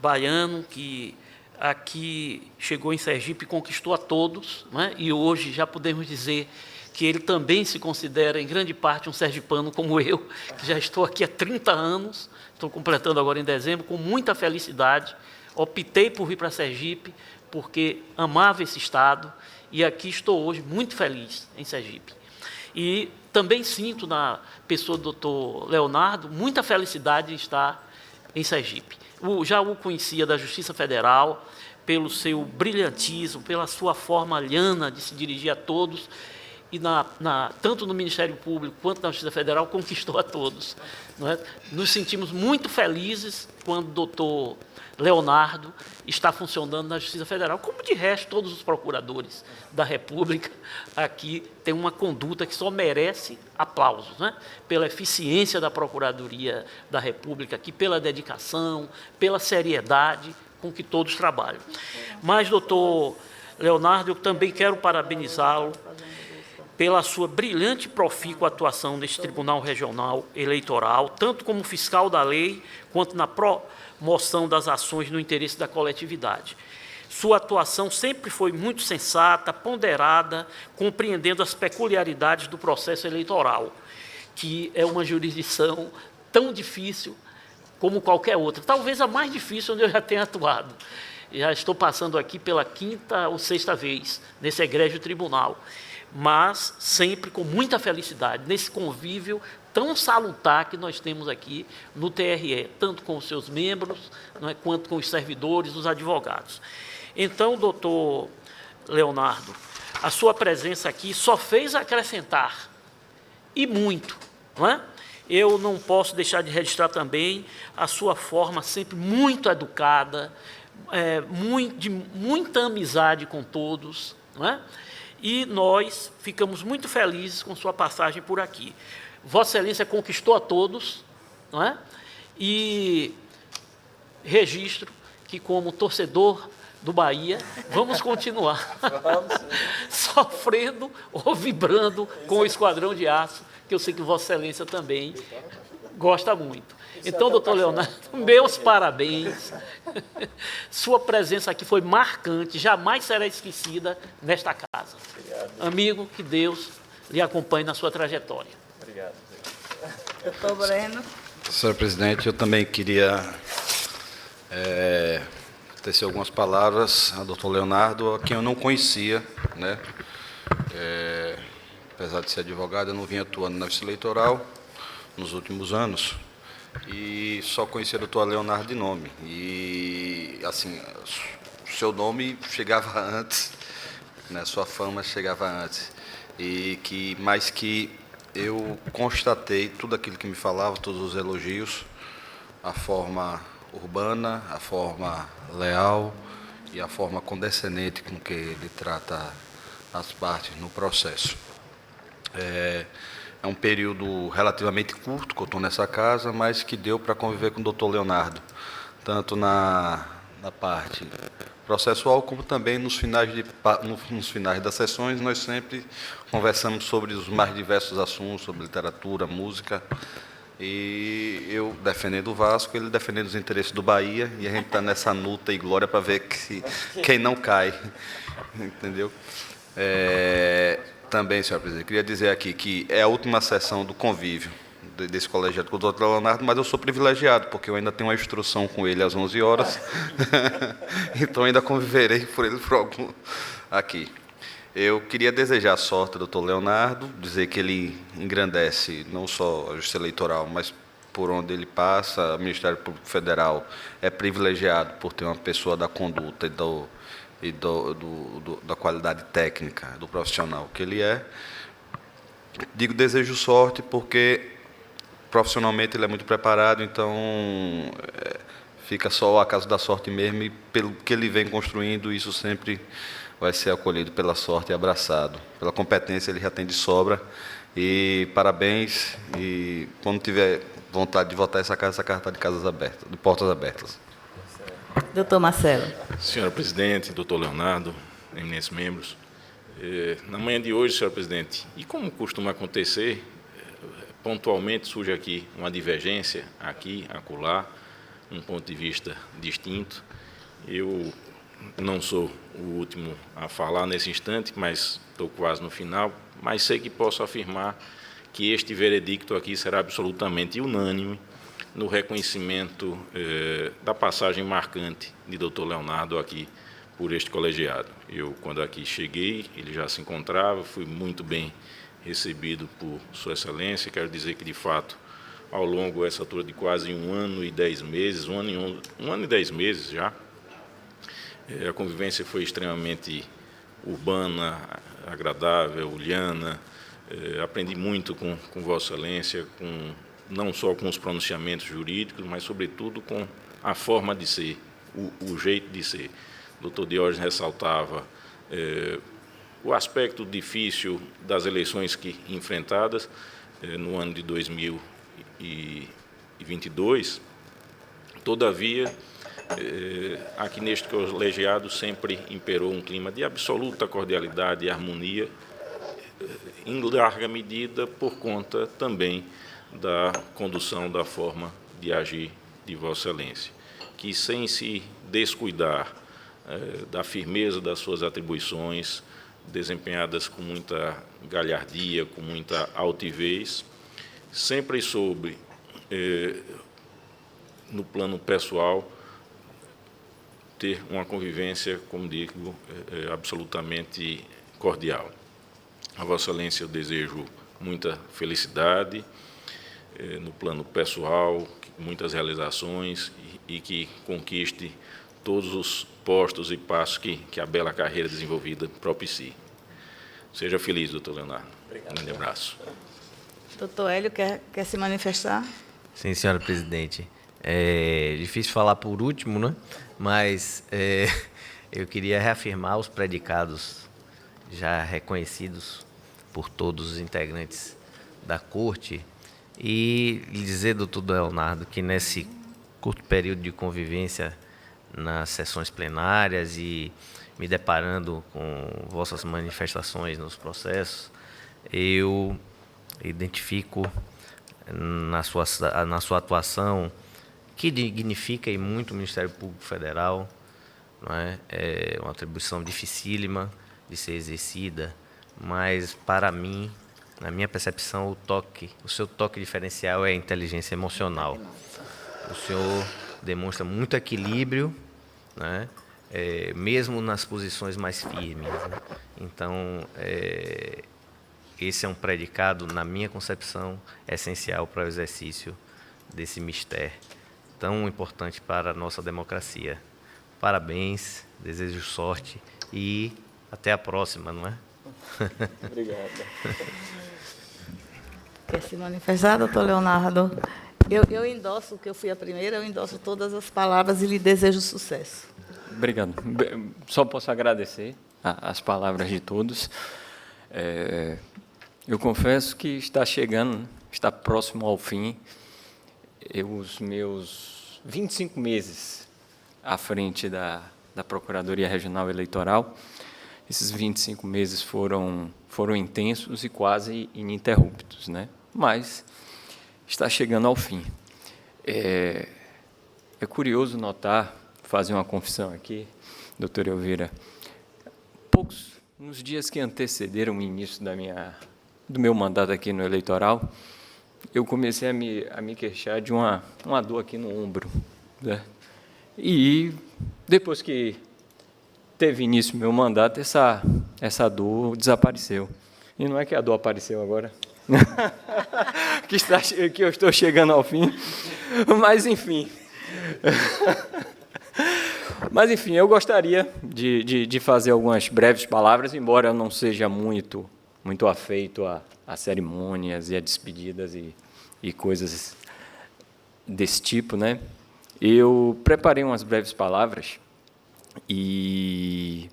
baiano, que aqui chegou em Sergipe e conquistou a todos, né, e hoje já podemos dizer que ele também se considera, em grande parte, um sergipano como eu, que já estou aqui há 30 anos, estou completando agora em dezembro, com muita felicidade. Optei por vir para Sergipe, porque amava esse estado, e aqui estou hoje muito feliz em Sergipe. E também sinto, na pessoa do doutor Leonardo, muita felicidade em estar em Sergipe. Já o conhecia da Justiça Federal, pelo seu brilhantismo, pela sua forma lhana de se dirigir a todos, e tanto no Ministério Público quanto na Justiça Federal, conquistou a todos. Não é? Nos sentimos muito felizes quando o doutor Leonardo está funcionando na Justiça Federal, como de resto todos os procuradores da República aqui têm uma conduta que só merece aplausos, né? Pela eficiência da Procuradoria da República aqui, pela dedicação, pela seriedade com que todos trabalham. Mas, doutor Leonardo, eu também quero parabenizá-lo pela sua brilhante e profícua atuação neste Tribunal Regional Eleitoral, tanto como fiscal da lei, quanto na promoção das ações no interesse da coletividade. Sua atuação sempre foi muito sensata, ponderada, compreendendo as peculiaridades do processo eleitoral, que é uma jurisdição tão difícil como qualquer outra, talvez a mais difícil onde eu já tenha atuado. Já estou passando aqui pela 5ª ou 6ª vez nesse egrégio tribunal, mas sempre com muita felicidade, nesse convívio tão salutar que nós temos aqui no TRE, tanto com os seus membros, não é, quanto com os servidores, os advogados. Então, doutor Leonardo, a sua presença aqui só fez acrescentar, e muito, não é? Eu não posso deixar de registrar também a sua forma sempre muito educada, de muita amizade com todos, não é? E nós ficamos muito felizes com sua passagem por aqui. Vossa Excelência conquistou a todos, não é? E registro que, como torcedor do Bahia, vamos continuar sofrendo ou vibrando com o Esquadrão de Aço, que eu sei que Vossa Excelência também gosta muito. Então, doutor Leonardo, meus parabéns. Sua presença aqui foi marcante, jamais será esquecida nesta casa. Obrigado. Amigo, que Deus lhe acompanhe na sua trajetória. Obrigado. Doutor Breno. Senhora presidente, eu também queria tecer algumas palavras ao doutor Leonardo, a quem eu não conhecia, né? Apesar de ser advogado, eu não vim atuando na Justiça Eleitoral nos últimos anos, e só conhecia o doutor Leonardo de nome. E, assim, o seu nome chegava antes, né? Sua fama chegava antes. Mas que eu constatei tudo aquilo que me falava, todos os elogios, a forma urbana, a forma leal e a forma condescendente com que ele trata as partes no processo. É um período relativamente curto que eu estou nessa casa, mas que deu para conviver com o doutor Leonardo, tanto na parte processual, como também nos finais das sessões. Nós sempre conversamos sobre os mais diversos assuntos, sobre literatura, música, e eu defendendo o Vasco, ele defendendo os interesses do Bahia, e a gente está nessa luta e glória para ver quem não cai, entendeu? Também, senhor presidente, queria dizer aqui que é a última sessão do convívio desse colegiado com o doutor Leonardo, mas eu sou privilegiado, porque eu ainda tenho uma instrução com ele às 11 horas, então ainda conviverei por ele aqui. Eu queria desejar sorte ao doutor Leonardo, dizer que ele engrandece não só a Justiça Eleitoral, mas por onde ele passa. O Ministério Público Federal é privilegiado por ter uma pessoa da conduta e da qualidade técnica do profissional que ele é. Digo desejo sorte porque profissionalmente ele é muito preparado, então fica só o acaso da sorte mesmo, e pelo que ele vem construindo, isso sempre vai ser acolhido pela sorte e abraçado. Pela competência ele já tem de sobra, e parabéns, e quando tiver vontade de votar essa casa está de casas abertas, de portas abertas. Doutor Marcelo. Senhora presidente, doutor Leonardo, eminentes membros, na manhã de hoje, senhora presidente, e como costuma acontecer, pontualmente surge aqui uma divergência, aqui, acolá, um ponto de vista distinto. Eu não sou o último a falar nesse instante, mas estou quase no final, mas sei que posso afirmar que este veredicto aqui será absolutamente unânime no reconhecimento da passagem marcante de doutor Leonardo aqui por este colegiado. Eu, quando aqui cheguei, ele já se encontrava, fui muito bem recebido por Sua Excelência. Quero dizer que, de fato, ao longo dessa altura de quase 1 ano e 10 meses, 1 ano e 10 meses já, a convivência foi extremamente urbana, agradável, liana. Aprendi muito com Vossa Excelência, não só com os pronunciamentos jurídicos, mas, sobretudo, com a forma de ser, o jeito de ser. O doutor Diógenes ressaltava o aspecto difícil das eleições enfrentadas no ano de 2022. Todavia, aqui neste colegiado sempre imperou um clima de absoluta cordialidade e harmonia, em larga medida por conta também da condução da forma de agir de Vossa Excelência, que, sem se descuidar da firmeza das suas atribuições, desempenhadas com muita galhardia, com muita altivez, sempre soube, no plano pessoal, ter uma convivência, como digo, absolutamente cordial. A Vossa Excelência eu desejo muita felicidade no plano pessoal, muitas realizações, e que conquiste todos os postos e passos que a bela carreira desenvolvida propicie. Seja feliz, doutor Leonardo. Obrigado. Um grande abraço. Doutor Hélio, quer se manifestar? Sim, senhora presidente. É difícil falar por último, né? Mas eu queria reafirmar os predicados já reconhecidos por todos os integrantes da Corte e lhe dizer, doutor Leonardo, que nesse curto período de convivência nas sessões plenárias e me deparando com vossas manifestações nos processos, eu identifico na sua atuação, que dignifica e muito o Ministério Público Federal, não é? É uma atribuição dificílima de ser exercida, mas, para mim, na minha percepção, o seu toque diferencial é a inteligência emocional. O senhor demonstra muito equilíbrio, né? Mesmo nas posições mais firmes, né? Então, esse é um predicado, na minha concepção, essencial para o exercício desse mistério tão importante para a nossa democracia. Parabéns, desejo sorte e até a próxima, não é? Obrigado. Quer se manifestar, doutor Leonardo? Eu endosso, que eu fui a primeira, eu endosso todas as palavras e lhe desejo sucesso. Obrigado. Só posso agradecer as palavras de todos. Eu confesso que está chegando, está próximo ao fim, os meus 25 meses à frente da Procuradoria Regional Eleitoral. Esses 25 meses foram intensos e quase ininterruptos, né? Mas está chegando ao fim. É curioso notar, fazer uma confissão aqui, doutor Elvira, nos dias que antecederam o início do meu mandato aqui no eleitoral, eu comecei a me queixar de uma dor aqui no ombro, né? E depois que teve início o meu mandato, essa dor desapareceu. E não é que a dor apareceu agora, que eu estou chegando ao fim, mas, enfim. Mas, enfim, eu gostaria de fazer algumas breves palavras, embora eu não seja muito afeito a cerimônias e a despedidas e coisas desse tipo, né? Eu preparei umas breves palavras e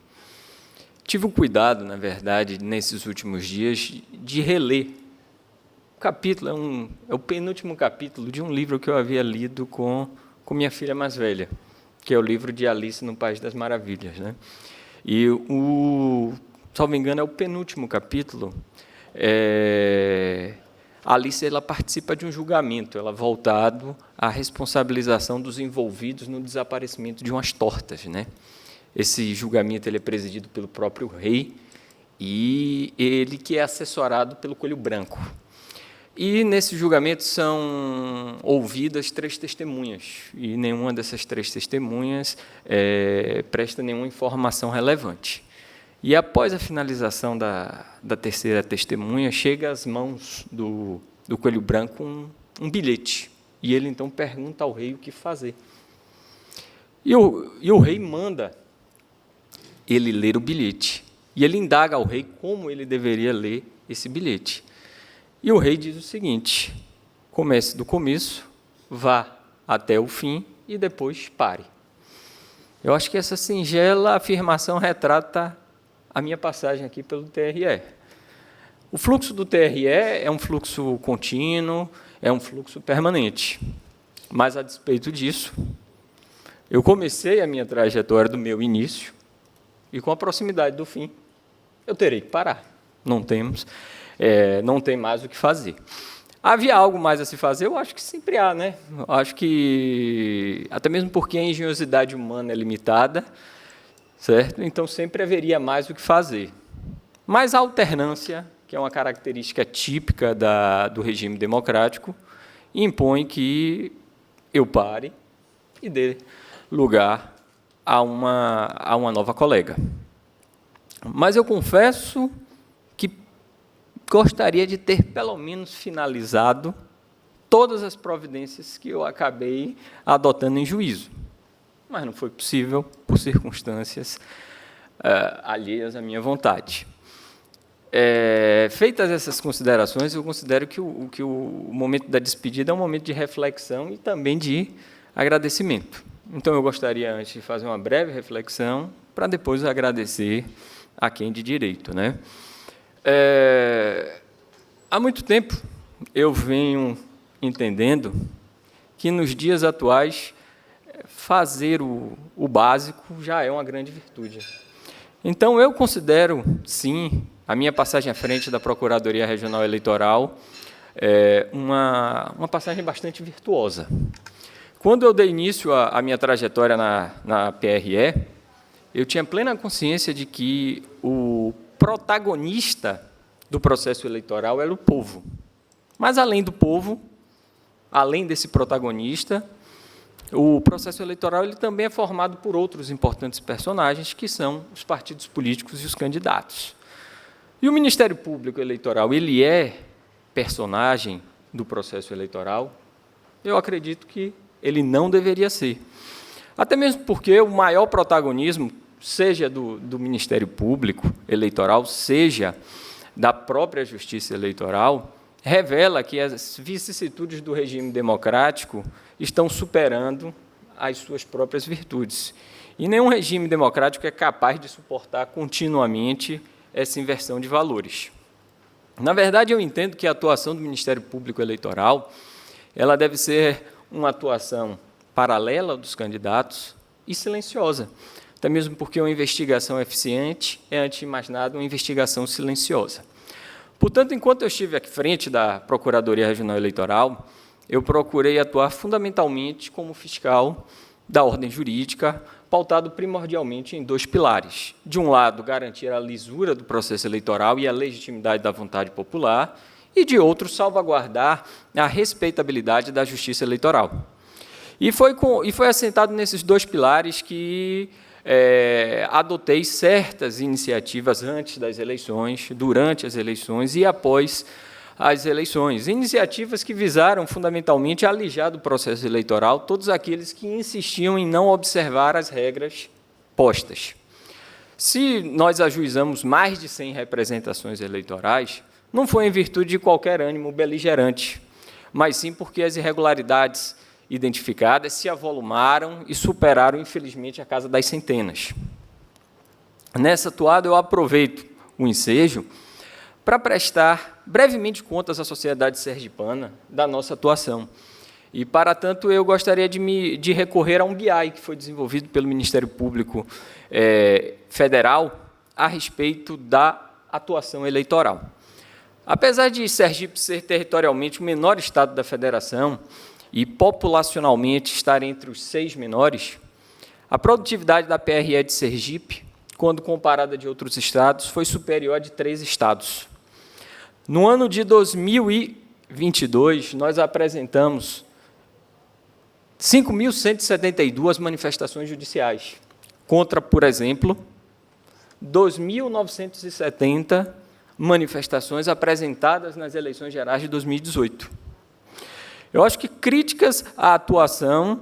tive o cuidado, na verdade, nesses últimos dias, de reler. O capítulo é o penúltimo capítulo de um livro que eu havia lido com minha filha mais velha, que é o livro de Alice no País das Maravilhas, né? E salvo engano, é o penúltimo capítulo. Alice, ela participa de um julgamento, ela voltado à responsabilização dos envolvidos no desaparecimento de umas tortas, né? Esse julgamento ele é presidido pelo próprio rei e ele que é assessorado pelo Coelho Branco. E nesse julgamento são ouvidas 3 testemunhas e nenhuma dessas 3 testemunhas presta nenhuma informação relevante. E, após a finalização da terceira testemunha, chega às mãos do Coelho Branco um bilhete. E ele, então, pergunta ao rei o que fazer. E o rei manda ele ler o bilhete. E ele indaga ao rei como ele deveria ler esse bilhete. E o rei diz o seguinte: comece do começo, vá até o fim e depois pare. Eu acho que essa singela afirmação retrata a minha passagem aqui pelo TRE. O fluxo do TRE é um fluxo contínuo, é um fluxo permanente. Mas, a despeito disso, eu comecei a minha trajetória do meu início e, com a proximidade do fim, eu terei que parar. Não tem mais o que fazer. Havia algo mais a se fazer? Eu acho que sempre há, né? Eu acho que, até mesmo porque a engenhosidade humana é limitada, certo? Então, sempre haveria mais o que fazer. Mas a alternância, que é uma característica típica do regime democrático, impõe que eu pare e dê lugar a uma nova colega. Mas eu confesso que gostaria de ter, pelo menos, finalizado todas as providências que eu acabei adotando em juízo. Mas não foi possível, por circunstâncias alheias à minha vontade. Feitas essas considerações, eu considero que o momento da despedida é um momento de reflexão e também de agradecimento. Então, eu gostaria, antes de fazer uma breve reflexão, para depois agradecer a quem de direito, né? Há muito tempo eu venho entendendo que, nos dias atuais, fazer o básico já é uma grande virtude. Então, eu considero, sim, a minha passagem à frente da Procuradoria Regional Eleitoral uma passagem bastante virtuosa. Quando eu dei início à minha trajetória na PRE, eu tinha plena consciência de que o protagonista do processo eleitoral era o povo. Mas, além do povo, além desse protagonista, o processo eleitoral ele também é formado por outros importantes personagens, que são os partidos políticos e os candidatos. E o Ministério Público Eleitoral, ele é personagem do processo eleitoral? Eu acredito que ele não deveria ser. Até mesmo porque o maior protagonismo, seja do Ministério Público Eleitoral, seja da própria Justiça Eleitoral, revela que as vicissitudes do regime democrático estão superando as suas próprias virtudes. E nenhum regime democrático é capaz de suportar continuamente essa inversão de valores. Na verdade, eu entendo que a atuação do Ministério Público Eleitoral ela deve ser uma atuação paralela dos candidatos e silenciosa, até mesmo porque uma investigação eficiente é, antes de mais nada, uma investigação silenciosa. Portanto, enquanto eu estive à frente da Procuradoria Regional Eleitoral, eu procurei atuar fundamentalmente como fiscal da ordem jurídica, pautado primordialmente em 2 pilares. De um lado, garantir a lisura do processo eleitoral e a legitimidade da vontade popular, e, de outro, salvaguardar a respeitabilidade da justiça eleitoral. E foi assentado nesses 2 pilares que adotei certas iniciativas antes das eleições, durante as eleições e após as eleições. Iniciativas que visaram, fundamentalmente, alijar do processo eleitoral todos aqueles que insistiam em não observar as regras postas. Se nós ajuizamos mais de 100 representações eleitorais, não foi em virtude de qualquer ânimo beligerante, mas sim porque as irregularidades identificadas se avolumaram e superaram, infelizmente, a casa das centenas. Nessa toada, eu aproveito o ensejo para prestar brevemente contas à sociedade sergipana da nossa atuação. E, para tanto, eu gostaria de recorrer a um BI que foi desenvolvido pelo Ministério Público Federal a respeito da atuação eleitoral. Apesar de Sergipe ser territorialmente o menor estado da federação e populacionalmente estar entre os 6 menores, a produtividade da PRE de Sergipe, quando comparada de outros estados, foi superior a de 3 estados. No ano de 2022, nós apresentamos 5.172 manifestações judiciais, contra, por exemplo, 2.970 manifestações apresentadas nas eleições gerais de 2018. Eu acho que críticas à atuação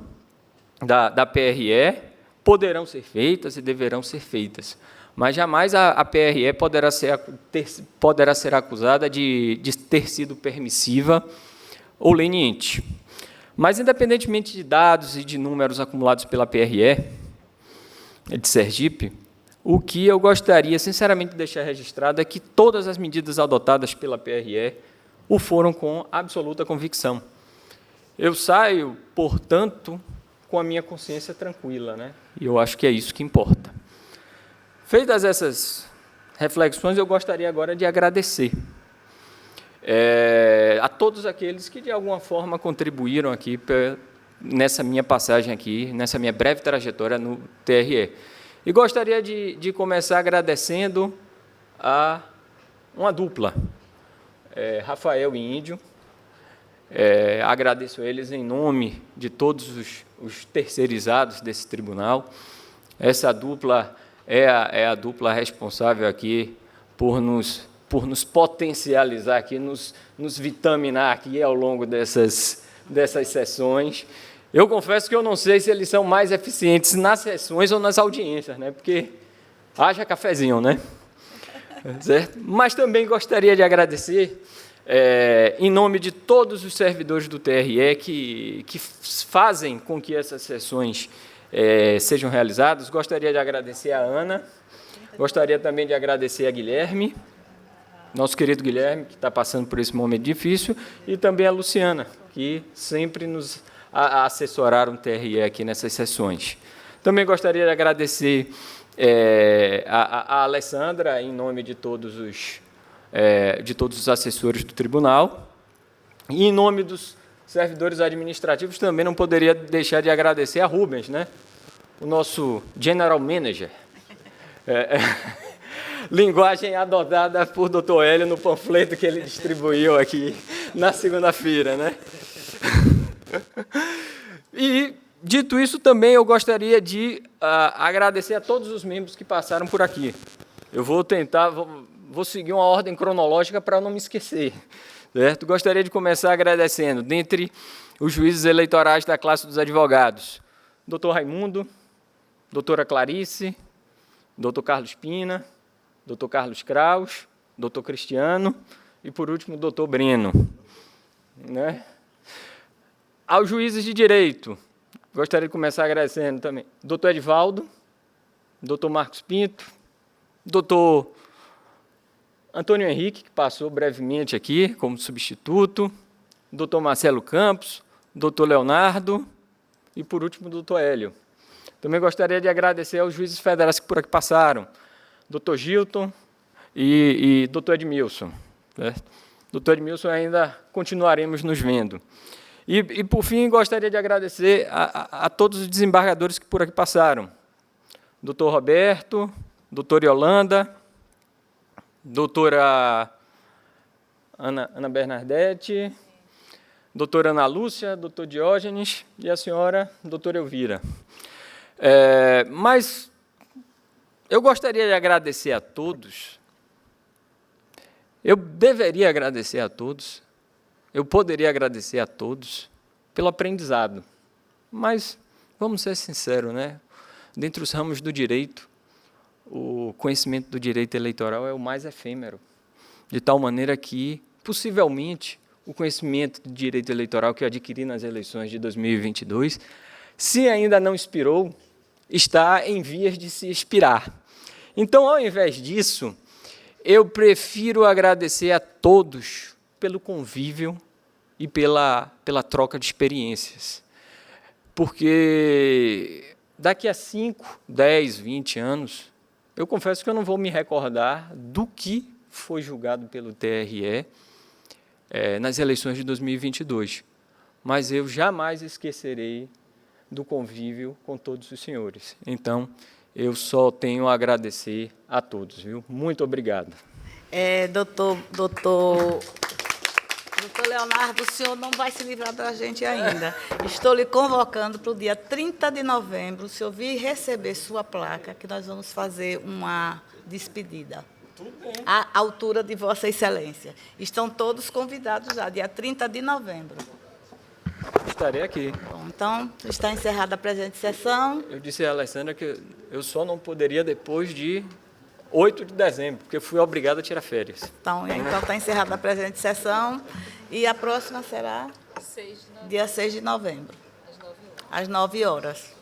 da PRE poderão ser feitas e deverão ser feitas, mas jamais a PRE poderá ser acusada de ter sido permissiva ou leniente. Mas, independentemente de dados e de números acumulados pela PRE de Sergipe, o que eu gostaria, sinceramente, de deixar registrado é que todas as medidas adotadas pela PRE o foram com absoluta convicção. Eu saio, portanto, com a minha consciência tranquila, né? E eu acho que é isso que importa. Feitas essas reflexões, eu gostaria agora de agradecer a todos aqueles que, de alguma forma, contribuíram aqui nessa minha passagem aqui, nessa minha breve trajetória no TRE. E gostaria de começar agradecendo a uma dupla, Rafael e Índio. Agradeço a eles em nome de todos os terceirizados desse tribunal. Essa dupla é a dupla responsável aqui por nos potencializar aqui, nos vitaminar aqui ao longo dessas sessões. Eu confesso que eu não sei se eles são mais eficientes nas sessões ou nas audiências, né? Porque haja cafezinho, né? Certo? Mas também gostaria de agradecer, em nome de todos os servidores do TRE que fazem com que essas sessões sejam realizadas. Gostaria de agradecer a Ana, gostaria também de agradecer a Guilherme, nosso querido Guilherme, que está passando por esse momento difícil, e também a Luciana, que sempre nos assessoraram o TRE aqui nessas sessões. Também gostaria de agradecer a Alessandra, em nome de todos os assessores do tribunal, e em nome dos servidores administrativos também não poderia deixar de agradecer a Rubens, né? O nosso General Manager. Linguagem adotada por Dr. Hélio no panfleto que ele distribuiu aqui na segunda-feira, né? E, dito isso, também eu gostaria de agradecer a todos os membros que passaram por aqui. Eu vou seguir uma ordem cronológica para não me esquecer, certo? Gostaria de começar agradecendo, dentre os juízes eleitorais da classe dos advogados, Dr. Raimundo, doutora Clarice, Dr. Carlos Pina, Dr. Carlos Kraus, Dr. Cristiano e, por último, Dr. Breno. Né? Aos juízes de direito, Gostaria de começar agradecendo também doutor Edivaldo, doutor Marcos Pinto, doutor Antônio Henrique, que passou brevemente aqui como substituto, doutor Marcelo Campos, doutor Leonardo e, por último, doutor Hélio. Também gostaria de agradecer aos juízes federais que por aqui passaram, doutor Gilton e doutor Edmilson. Certo? Doutor Edmilson, ainda continuaremos nos vendo. E, por fim, gostaria de agradecer a todos os desembargadores que por aqui passaram. Doutor Roberto, doutora Yolanda, doutora Ana Bernadette, doutora Ana Lúcia, doutor Diógenes e a senhora doutora Elvira. Mas eu gostaria de agradecer a todos, eu deveria agradecer a todos, eu poderia agradecer a todos pelo aprendizado, mas vamos ser sinceros, né? Dentre os ramos do direito, o conhecimento do direito eleitoral é o mais efêmero, de tal maneira que, possivelmente, o conhecimento do direito eleitoral que eu adquiri nas eleições de 2022, se ainda não expirou, está em vias de se expirar. Então, ao invés disso, eu prefiro agradecer a todos pelo convívio e pela troca de experiências, porque daqui a 5, 10, 20 anos, eu confesso que eu não vou me recordar do que foi julgado pelo TRE nas eleições de 2022, mas eu jamais esquecerei do convívio com todos os senhores. Então, eu só tenho a agradecer a todos, viu? Muito obrigado. Doutor Leonardo, o senhor não vai se livrar da gente ainda. Estou lhe convocando para o dia 30 de novembro, se eu vir receber sua placa, que nós vamos fazer uma despedida. Tudo bem. À altura de Vossa Excelência. Estão todos convidados já, dia 30 de novembro. Estarei aqui. Bom, então, está encerrada a presente sessão. Eu disse a Alessandra que eu só não poderia depois de 8 de dezembro, porque fui obrigado a tirar férias. Então está encerrada a presente sessão. E a próxima será? Dia 6 de novembro. Às 9 horas.